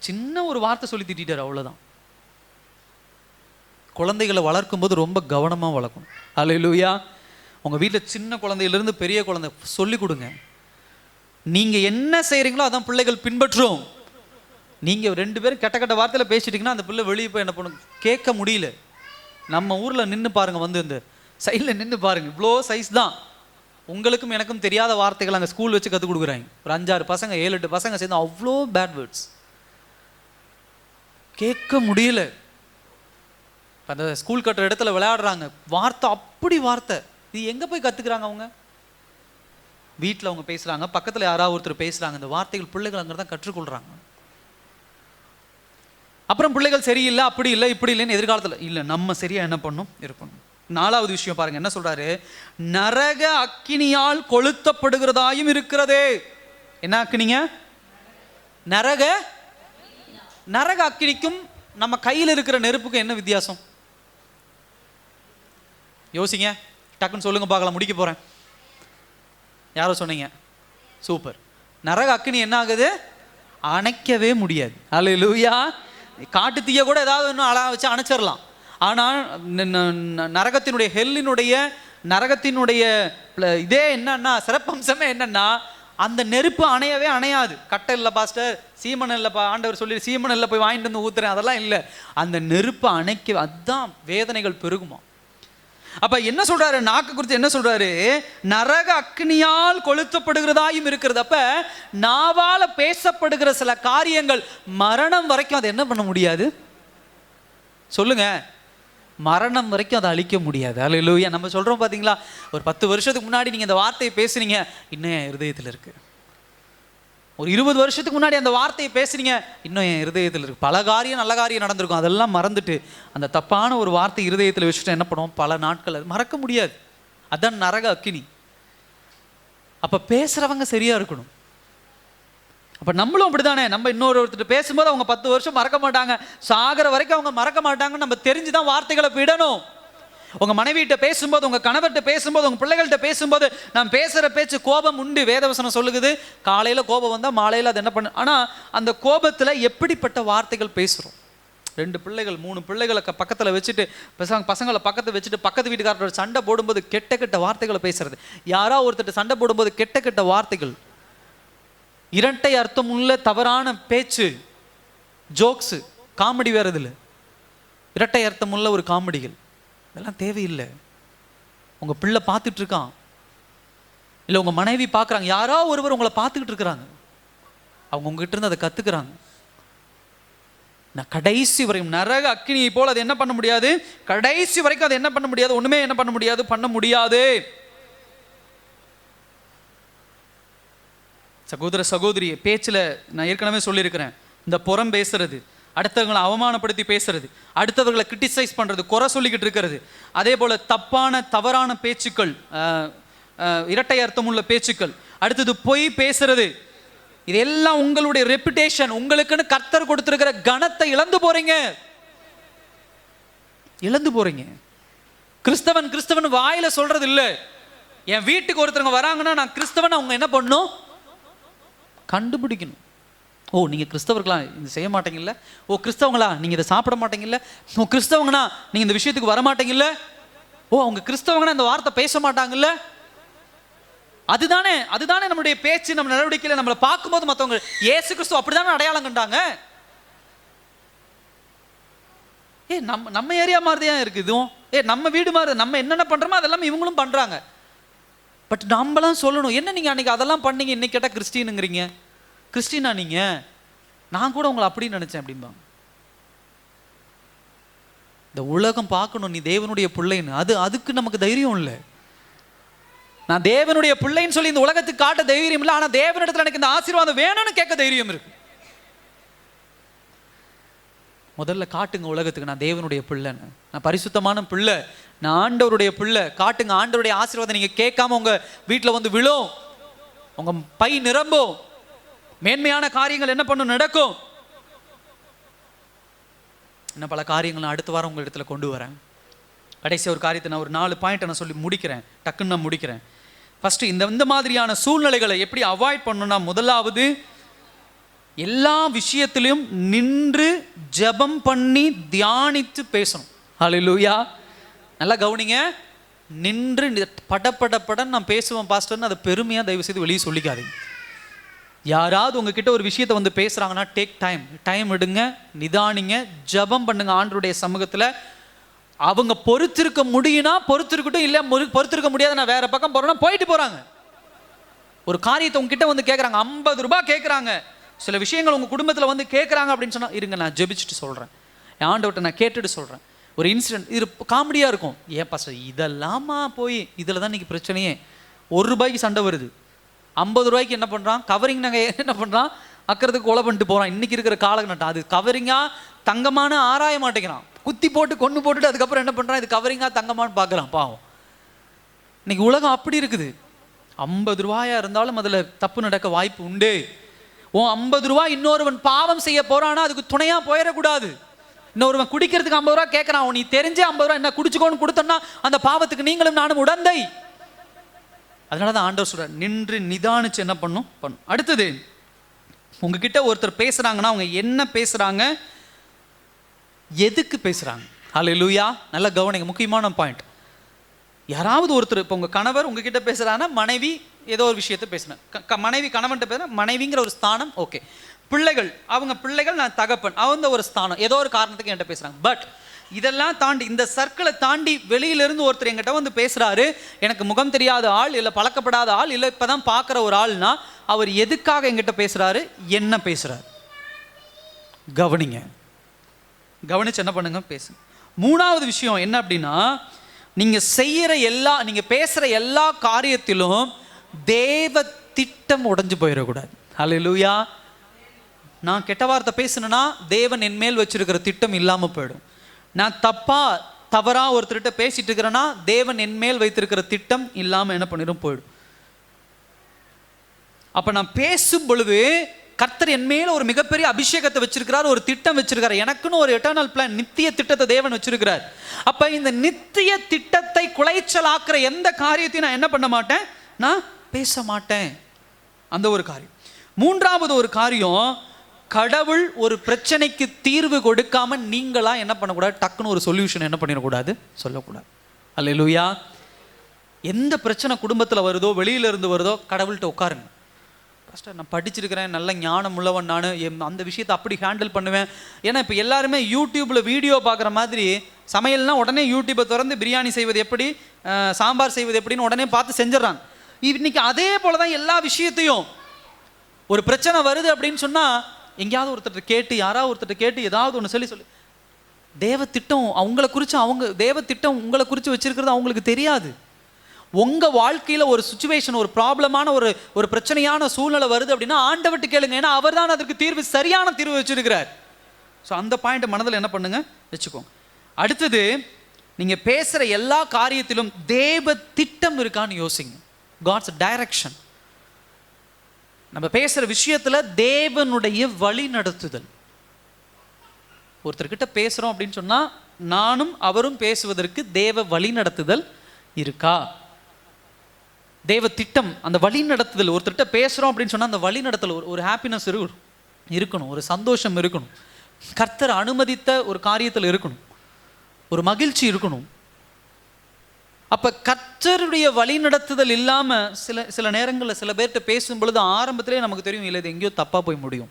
சின்ன ஒரு வார்த்தை சொல்லி திட்டார், அவ்வளோதான். குழந்தைகளை வளர்க்கும் போது ரொம்ப கவனமாக வளர்க்கணும். அல்லேலூயா. உங்கள் வீட்டில் சின்ன குழந்தையிலிருந்து பெரிய குழந்தை சொல்லி கொடுங்க. நீங்கள் என்ன செய்கிறீங்களோ அதான் பிள்ளைகள் பின்பற்றும். நீங்கள் 2 பேரும் கெட்ட வார்த்தையில் பேசிட்டிங்கன்னா அந்த பிள்ளை வெளியே போய் என்ன பண்ணும், கேட்க முடியல. நம்ம ஊரில் நின்று பாருங்கள், வந்து இந்த சைடில் நின்று பாருங்கள், இவ்வளோ சைஸ் தான். உங்களுக்கும் எனக்கும் தெரியாத வார்த்தைகள் அங்கே ஸ்கூல் வச்சு கற்றுக் கொடுக்குறாங்க. ஒரு 5-6 பசங்க, 7-8 பசங்க சேர்ந்து அவ்வளோ பேட் வேர்ட்ஸ், கேட்க முடியல. அந்த ஸ்கூல் கட்டுற இடத்துல விளையாடுறாங்க, வார்த்தை அப்படி வார்த்தை. இது எங்கே போய் கற்றுக்குறாங்க? அவங்க வீட்டில் அவங்க பேசுகிறாங்க, பக்கத்தில் யாராவது ஒருத்தர் பேசுகிறாங்க, இந்த வார்த்தைகள் பிள்ளைகள் அங்கே தான் கற்றுக்கொள்கிறாங்க. அப்புறம் பிள்ளைகள் சரியில்லை, அப்படி இல்லை, இப்படி இல்லைன்னு எதிர்காலத்தில் இல்லை, நம்ம சரியாக என்ன பண்ணணும், இருக்கணும். 4வது விஷயம் பாருங்க, என்ன சொல்றாரு? நரக அக்கினியால் கொளுத்தப்படுகிறதாயும் இருக்கிறதே. என்ன அக்கினிங்க? நரக அக்கினிக்கும் நம்ம கையில் இருக்கிற நெருப்புக்கும் என்ன வித்தியாசம்? யோசிங்க, டக்குன்னு சொல்லுங்க பார்க்கலாம், முடிக்க போறேன். யாரோ சொன்னீங்க, சூப்பர். நரக அக்கினி என்ன ஆகுது? அணைக்கவே முடியாது. அல்லேலூயா. காட்டு தீய கூட ஏதாவது ஒன்று வச்சு அணைச்சிடலாம். ஆனால் நரகத்தினுடைய இதே என்னன்னா, சிறப்பம்சமே என்னன்னா, அந்த நெருப்பு அணையவே அணையாது. கட்டை இல்லை பாஸ்டர், சீமன் இல்லைப்பா, ஆண்டவர் சொல்லி சீமன் இல்லை போய் வாங்கிட்டு வந்து ஊத்துறேன், அதெல்லாம் இல்லை. அந்த நெருப்பு அணைக்க, அதுதான் வேதனைகள் பெருகுமா. அப்ப என்ன சொல்றாரு? நாக்கு குறித்து என்ன சொல்றாரு? நரக அக்னியால் கொளுத்தப்படுகிறதாயும் இருக்கிறது. அப்ப நாவால பேசப்படுகிற சில காரியங்கள் மரணம் வரைக்கும் அதை என்ன பண்ண முடியாது? சொல்லுங்க, மரணம் வரைக்கும் அதை அழிக்க முடியாது. அல்லேலூயா. நம்ம சொல்றோம் பாத்தீங்களா, ஒரு 10 வருஷத்துக்கு முன்னாடி நீங்க இந்த வார்த்தையை பேசுனீங்க, இன்னும் என் இருதயத்தில் இருக்கு. ஒரு 20 வருஷத்துக்கு முன்னாடி அந்த வார்த்தையை பேசுறீங்க, இன்னும் என் இருதயத்தில் இருக்கு. பல காரியம், நல்ல காரியம் நடந்திருக்கும், அதெல்லாம் மறந்துட்டு அந்த தப்பான ஒரு வார்த்தை இருதயத்தில் வச்சுட்டு என்ன பண்ணுவோம், பல நாட்கள் அது மறக்க முடியாது. அதான் நரக அக்கினி. அப்ப பேசுறவங்க சரியா இருக்கணும். அப்ப நம்மளும் அப்படித்தானே, நம்ம இன்னொருத்தர் பேசும்போது அவங்க 10 வருஷம் மறக்க மாட்டாங்க, சாகிற வரைக்கும் அவங்க மறக்க மாட்டாங்கன்னு நம்ம தெரிஞ்சுதான் வார்த்தைகளை விடணும். உங்க மனைவிட்ட பேசும்போது, உங்க கணவர்கிட்ட பேசும்போது, உங்க பிள்ளைகள்கிட்ட பேசும்போது, நான் பேசுற பேச்சு கோபம் உண்டு. வேதவசனம் சொல்லுகிறது, காலையில கோபம் வந்தா மாலையில அது என்ன பண்ணு. ஆனா அந்த கோபத்துல எப்படிப்பட்ட வார்த்தைகள் பேசுறோம். 2 பிள்ளைகள் 3 பிள்ளைகளை பக்கத்துல வச்சுட்டு, பசங்களை பக்கத்துல வச்சுட்டு, பக்கத்து வீட்டுக்காரரோட சண்டை போடும்போது கெட்ட கெட்ட வார்த்தைகளை பேசுறது. யாரா ஒருத்தர் சண்டை போடும்போது கெட்ட கெட்ட வார்த்தைகள், இரட்டை அர்த்தம் உள்ள தவறான பேச்சு, ஜோக்ஸ், காமெடி வேற இதில் இரட்டை அர்த்தம் உள்ள ஒரு காமெடிகள், இதெல்லாம் தேவையில்லை. உங்க பிள்ளை பார்த்துட்டு இருக்கான், இல்லை உங்க மனைவி பார்க்குறாங்க, யாரோ ஒருவர் உங்களை பார்த்துக்கிட்டு இருக்கிறாங்க, அவங்க உங்ககிட்ட இருந்து அதை கத்துக்கிறாங்க. நான் கடைசி வரையும் நரக அக்கினியை போல் அதை என்ன பண்ண முடியாது, கடைசி வரைக்கும் அதை என்ன பண்ண முடியாது, ஒண்ணுமே என்ன பண்ண முடியாது, பண்ண முடியாது. சகோதர சகோதரி, பேச்சில் நான் ஏற்கனவே சொல்லியிருக்கிறேன், இந்த புறம் பேசுறது, அடுத்தவங்களை அவமானப்படுத்தி பேசுறது, அடுத்தவர்களை கிரிட்டிசைஸ் பண்ணுறது, குறை சொல்லிக்கிட்டு இருக்கிறது, அதே போல் தவறான பேச்சுக்கள், இரட்டை அர்த்தமுள்ள பேச்சுக்கள், அடுத்தது பொய் பேசுறது, இதெல்லாம் உங்களுடைய ரெப்புடேஷன், உங்களுக்குன்னு கர்த்தர் கொடுத்திருக்கிற கனத்தை இழந்து போறீங்க. கிறிஸ்தவன் வாயில சொல்றது இல்லை. என் வீட்டுக்கு ஒருத்தவங்க வராங்கன்னா நான் கிறிஸ்தவன், அவங்க என்ன பண்ணணும்? கண்டுபிடிக்கணும். ஓ நீங்கள் கிறிஸ்தவர்களா, இது செய்ய மாட்டீங்கல்ல. ஓ கிறிஸ்தவங்களா, நீங்கள் இதை சாப்பிட மாட்டீங்கல்ல. ஓ கிறிஸ்தவங்கனா நீங்கள் இந்த விஷயத்துக்கு வர மாட்டீங்கல்ல. ஓ அவங்க கிறிஸ்தவங்கன்னா இந்த வார்த்தை பேச மாட்டாங்கல்ல. அதுதானே நம்மளுடைய பேச்சு, நம்ம நடவடிக்கையில் நம்மளை பார்க்கும்போது மற்றவங்க இயேசு கிறிஸ்து அப்படிதானே அடையாளம் கண்டாங்க. நம்ம ஏரியா மாதிரி தான் இருக்குது இதுவும். நம்ம வீடு மாதிரி, நம்ம என்னென்ன பண்ணுறோமோ அதெல்லாம் இவங்களும் பண்ணுறாங்க. பட் நம்மளாம் சொல்லணும், என்ன நீங்கள் அன்றைக்கி அதெல்லாம் பண்ணீங்க, இன்னைக்கு கேட்டால் கிறிஸ்டினுங்கிறீங்க. கிறிஸ்டினா நீங்கள்? நான் கூட உங்களை அப்படின்னு நினச்சேன் அப்படிம்பாங்க. இந்த உலகம் பார்க்கணும் நீ தேவனுடைய பிள்ளைன்னு, அதுக்கு நமக்கு தைரியம் இல்லை. நான் தேவனுடைய பிள்ளைன்னு சொல்லி இந்த உலகத்துக்கு காட்ட தைரியம் இல்லை. ஆனால் தேவனிடத்தில் எனக்கு இந்த ஆசீர்வாதம் வேணும்னு கேட்க தைரியம் இருக்கு. முதல்ல காட்டுங்க உலகத்துக்கு, நான் தேவனுடைய பிள்ளைன்னு, நான் பரிசுத்தமான பிள்ளை, நான் ஆண்டவருடைய பிள்ளை. காட்டுங்க ஆண்டவருடைய ஆசீர்வாதம். நீங்கள் கேட்காம உங்கள் வீட்டில் வந்து விழும், உங்கள் பை நிரம்பும், மேன்மையான காரியங்கள் என்ன பண்ணும், நடக்கும். இன்னும் பல காரியங்கள் நான் அடுத்த வாரம் உங்கள் இடத்துல கொண்டு வரேன். கடைசி ஒரு காரியத்தை நான் ஒரு 4 பாயிண்ட் நான் சொல்லி முடிக்கிறேன், டக்குன்னு நான் முடிக்கிறேன். ஃபஸ்ட்டு இந்த மாதிரியான சூழ்நிலைகளை எப்படி அவாய்ட் பண்ணணும்னா, முதலாவது எல்லா விஷயத்திலையும் நின்று ஜெபம் பண்ணி தியானித்து பேசணும். ஹல்லேலூயா. நல்லா கவனிங்க. நின்று பட நான் பேசுவேன் பாஸ்டர்னு அதை பெருமையாக தயவு செய்து வெளியே சொல்லிக்காதீங்க. யாராவது உங்ககிட்ட ஒரு விஷயத்தை வந்து பேசுகிறாங்கன்னா டேக் டைம் எடுங்க, நிதானிங்க, ஜெபம் பண்ணுங்க ஆண்டவருடைய சமூகத்தில். அவங்க பொறுத்திருக்க முடியும்னா பொறுத்திருக்கட்டும், இல்லை பொறுத்திருக்க முடியாது நான் வேற பக்கம் போகிறேன்னா போயிட்டு போகிறாங்க. ஒரு காரியத்தை உங்ககிட்ட வந்து கேட்குறாங்க, 50 ரூபாய் கேட்குறாங்க, சில விஷயங்கள் உங்கள் குடும்பத்தில் வந்து கேட்குறாங்க அப்படின்னு சொன்னால், இருங்க நான் ஜெபிச்சுட்டு சொல்கிறேன், என் ஆண்டவர்கிட்ட நான் கேட்டுட்டு சொல்கிறேன். ஒரு இன்சிடென்ட், இது காமெடியாக இருக்கும். ஏன் பாஸ்டர் இதெல்லாமா போய் இதில் தான் இன்றைக்கி பிரச்சனையே. 1 ரூபாய்க்கு சண்டை வருது, 50 ரூபாய்க்கு என்ன பண்ணுறான், கவரிங் நாங்கள் என்ன பண்ணுறான், அக்கிறதுக்கு கொலை பண்ணிட்டு போகிறான். இன்றைக்கி இருக்கிற காலகட்டம் அது கவரிங்காக தங்கமான ஆராய மாட்டேங்கிறான், குத்தி போட்டு கொண்டு போட்டுட்டு அதுக்கப்புறம் என்ன பண்ணுறான், இது கவரிங்காக தங்கமானு பார்க்குறான். பாவம், இன்னைக்கு உலகம் அப்படி இருக்குது. 50 ரூபாயா இருந்தாலும் அதில் தப்பு நடக்க வாய்ப்பு உண்டு. 50 ரூபாய் இன்னொருவன் பாவம் செய்ய போறானா அதுக்கு துணையா போயிடக்கூடாது. இன்னொருவன் குடிக்கிறதுக்கு 50 ரூபாய் கேட்கறான், நீ தெரிஞ்சே 50 ரூபாய் என்ன குடிச்சுக்கோன்னு கொடுத்தோன்னா அந்த பாவத்துக்கு நீங்களும் நானும் உடந்தை. அதனால தான் ஆண்டவர் சொல்றார், நின்று நிதானிச்சு என்ன பண்ணும். அடுத்தது, உங்ககிட்ட ஒருத்தர் பேசுறாங்கன்னா அவங்க என்ன பேசுறாங்க, எதுக்கு பேசுறாங்க. ஹல்லேலூயா. நல்ல கவனிங்க, முக்கியமான பாயிண்ட். யாராவது ஒருத்தர், இப்போ உங்கள் கணவர் உங்ககிட்ட பேசுகிறாங்கன்னா, மனைவி ஏதோ ஒரு விஷயத்த பேசுனேன், மனைவி கணவன்கிட்ட பேசுகிறேன், மனைவிங்கிற ஒரு ஸ்தானம் ஓகே. பிள்ளைகள் நான் தகப்பன், அவங்க ஒரு ஸ்தானம், ஏதோ ஒரு காரணத்துக்கு என்கிட்ட பேசுகிறாங்க. பட் இதெல்லாம் தாண்டி, இந்த சர்க்கிளை தாண்டி வெளியிலேருந்து ஒருத்தர் என்கிட்ட வந்து பேசுகிறாரு, எனக்கு முகம் தெரியாத ஆள், இல்லை பழக்கப்படாத ஆள், இல்லை இப்போ தான் பார்க்குற ஒரு ஆள்னா, அவர் எதுக்காக என்கிட்ட பேசுகிறாரு, என்ன பேசுகிறார், கவனிச்சு என்ன பண்ணுங்க, பேசுங்க. 3வது விஷயம் என்ன அப்படின்னா, நீங்கள் பேசுகிற எல்லா காரியத்திலும் தேவ திட்டம் உடைஞ்சு போயிடக்கூடாது. ஹல்லேலூயா. நான் கெட்ட வார்த்தை பேசுனேன்னா தேவன் என் மேல் வச்சிருக்கிற திட்டம் இல்லாமல் போயிடும். நான் தவறாக ஒருத்தர்கிட்ட பேசிட்டு இருக்கிறேன்னா தேவன் என் மேல் வைத்திருக்கிற திட்டம் இல்லாமல் என்ன பண்ணிடும், போயிடும். அப்போ நான் பேசும் பொழுது கர்த்தர் என் மேல ஒரு மிகப்பெரிய அபிஷேகத்தை வச்சிருக்கிறார், ஒரு திட்டம் வச்சிருக்கிறார், எனக்குன்னு ஒரு எட்டர்னல் பிளான், நித்திய திட்டத்தை தேவன் வச்சிருக்கிறார். அப்ப இந்த நித்திய திட்டத்தை குலைச்சலாக்குற எந்த காரியத்தையும் நான் என்ன பண்ண மாட்டேன், நான் பேச மாட்டேன். அந்த ஒரு காரியம். 3வது ஒரு காரியம், கடவுள் ஒரு பிரச்சனைக்கு தீர்வு கொடுக்காம நீங்களா என்ன பண்ணக்கூடாது, டக்குன்னு ஒரு சொல்யூஷன் என்ன பண்ணிடக்கூடாது, சொல்லக்கூடாது. அல்லேலூயா. எந்த பிரச்சனை குடும்பத்தில் வருதோ, வெளியில இருந்து வருதோ, கடவுள்கிட்ட உட்காருங்க. ஃபஸ்ட்டு நான் படிச்சிருக்கிறேன், நல்ல ஞானம் உள்ளவன், நான் அந்த விஷயத்தை அப்படி ஹேண்டில் பண்ணுவேன். ஏன்னா இப்போ எல்லாருமே யூடியூப்பில் வீடியோ பார்க்குற மாதிரி, சமையல்னால் உடனே யூடியூப்பை திறந்து பிரியாணி செய்வது எப்படி, சாம்பார் செய்வது எப்படின்னு உடனே பார்த்து செஞ்சிடறாங்க. இன்னைக்கு அதே போல் தான் எல்லா விஷயத்தையும். ஒரு பிரச்சனை வருது அப்படின்னு சொன்னால் எங்கேயாவது ஒருத்தர் கேட்டு, யாராவது ஒருத்தர் கேட்டு ஏதாவது ஒன்று சொல்லி தேவ திட்டம் அவங்கள குறித்து, தேவ திட்டம் உங்களை குறித்து வச்சிருக்கிறது அவங்களுக்கு தெரியாது. உங்கள் வாழ்க்கையில் ஒரு சுச்சுவேஷன், ஒரு ப்ராப்ளமான ஒரு பிரச்சனையான சூழ்நிலை வருது அப்படின்னா ஆண்டவர்கிட்ட கேளுங்க. ஏன்னா அவர் தான் அதற்கு தீர்வு, சரியான தீர்வு வச்சிருக்கிறார். ஸோ அந்த பாயிண்ட் மனதில் என்ன பண்ணுங்க வச்சுக்கோங்க. அடுத்தது, நீங்கள் பேசுகிற எல்லா காரியத்திலும் தேவ திட்டம் இருக்கான்னு யோசிங்க. God's direction. நம்ம பேசுகிற விஷயத்தில் தேவனுடைய வழி நடத்துதல். ஒருத்தர்கிட்ட பேசுகிறோம் அப்படின்னு சொன்னால் நானும் அவரும் பேசுவதற்கு தேவ வழி நடத்துதல் இருக்கா? தேவ திட்டம், அந்த வழி நடத்துதல். ஒருத்தர்கிட்ட பேசுகிறோம் அப்படின்னு சொன்னால் அந்த வழி நடத்தல், ஒரு ஹாப்பினஸ் இருக்கணும், ஒரு சந்தோஷம் இருக்கணும், கர்த்தர் அனுமதித்த ஒரு காரியத்தில் இருக்கணும், ஒரு மகிழ்ச்சி இருக்கணும். அப்போ கர்த்தருடைய வழி நடத்துதல் இல்லாமல் சில நேரங்களில் சில பேர்கிட்ட பேசும் பொழுது ஆரம்பத்திலே நமக்கு தெரியும், இல்லை இது எங்கேயோ தப்பாக போய் முடியும்.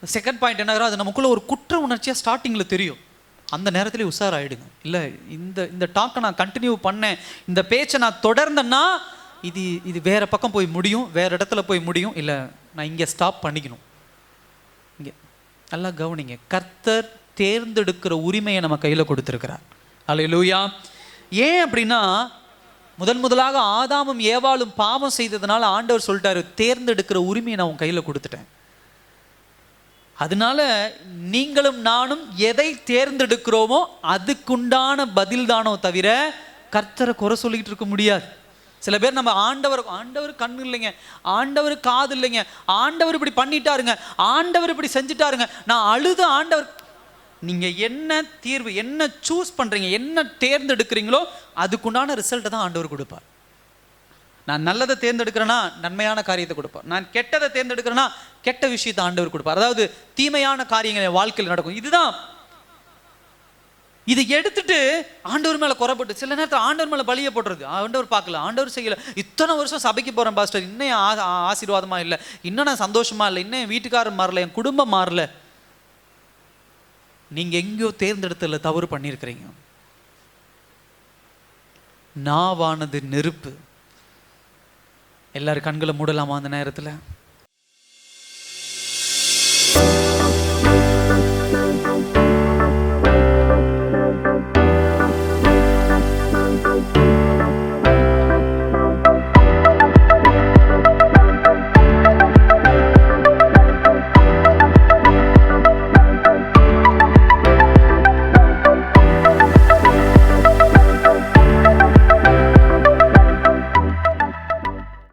செகண்ட் பாயிண்ட் என்ன, அது நமக்குள்ள ஒரு குற்ற உணர்ச்சியாக ஸ்டார்டிங்கில் தெரியும். அந்த நேரத்திலே உஷாராயிடுங்க. இல்லை, இந்த டாக்கை நான் கண்டினியூ பண்ணேன், இந்த பேச்சை நான் தொடர்ந்தேன்னா இது வேற பக்கம் போய் முடியும், வேற இடத்துல போய் முடியும், இல்லை நான் இங்கே ஸ்டாப் பண்ணிக்கணும். இங்கே நல்லா கவனிங்க, கர்த்தர் தேர்ந்தெடுக்கிற உரிமையை நம்ம கையில் கொடுத்துருக்கிறார். அல்லேலூயா. ஏன் அப்படின்னா, முதலாக ஆதாமும் ஏவாளும் பாவம் செய்ததுனால ஆண்டவர் சொல்லிட்டாரு, தேர்ந்தெடுக்கிற உரிமையை நான் உன் கையில் கொடுத்துட்டேன். அதனால நீங்களும் நானும் எதை தேர்ந்தெடுக்கிறோமோ அதுக்குண்டான பதில் தானோ தவிர கர்த்தரை குறை சொல்லிக்கிட்டு இருக்க முடியாது. சில பேர் நம்ம ஆண்டவர் கண்ணு இல்லைங்க, ஆண்டவர் காது இல்லைங்க, ஆண்டவர் இப்படி பண்ணிட்டாருங்க, ஆண்டவர் இப்படி செஞ்சுட்டாருங்க, நான் அழுது ஆண்டவர். நீங்கள் என்ன தீர்வு, என்ன சூஸ் பண்ணுறீங்க, என்ன தேர்ந்தெடுக்கிறீங்களோ அதுக்குண்டான ரிசல்ட்டை தான் ஆண்டவர் கொடுப்பார். நான் நல்லதை தேர்ந்தெடுக்கிறேன்னா நன்மையான காரியத்தை கொடுப்பார், நான் கெட்டதை தேர்ந்தெடுக்கிறேன்னா கெட்ட விஷயத்தை ஆண்டவர் கொடுப்பார். அதாவது தீமையான காரியங்கள் என் வாழ்க்கையில் நடக்கும். இதுதான். இதை எடுத்துட்டு ஆண்டவர் மேலே குறைப்பட்டு சில நேரத்தில் ஆண்டவர் மேலே பலியை போட்டுறது. ஆண்டவர் பார்க்கல, ஆண்டவர் செய்யலை, இத்தனை வருஷம் சபைக்கு போகிறேன் பாஸ்டர், இன்னும் ஆசீர்வாதமா இல்லை, இன்னும் நான் சந்தோஷமா இல்லை, இன்னும் என் வீட்டுக்காரர் மாறல, என் குடும்பம் மாறல. நீங்க எங்கேயோ தேர்ந்தெடுத்தல தவறு பண்ணியிருக்கிறீங்க. நாவானது நெருப்பு. எல்லாரும் கண்களை மூடலாமா அந்த நேரத்தில்?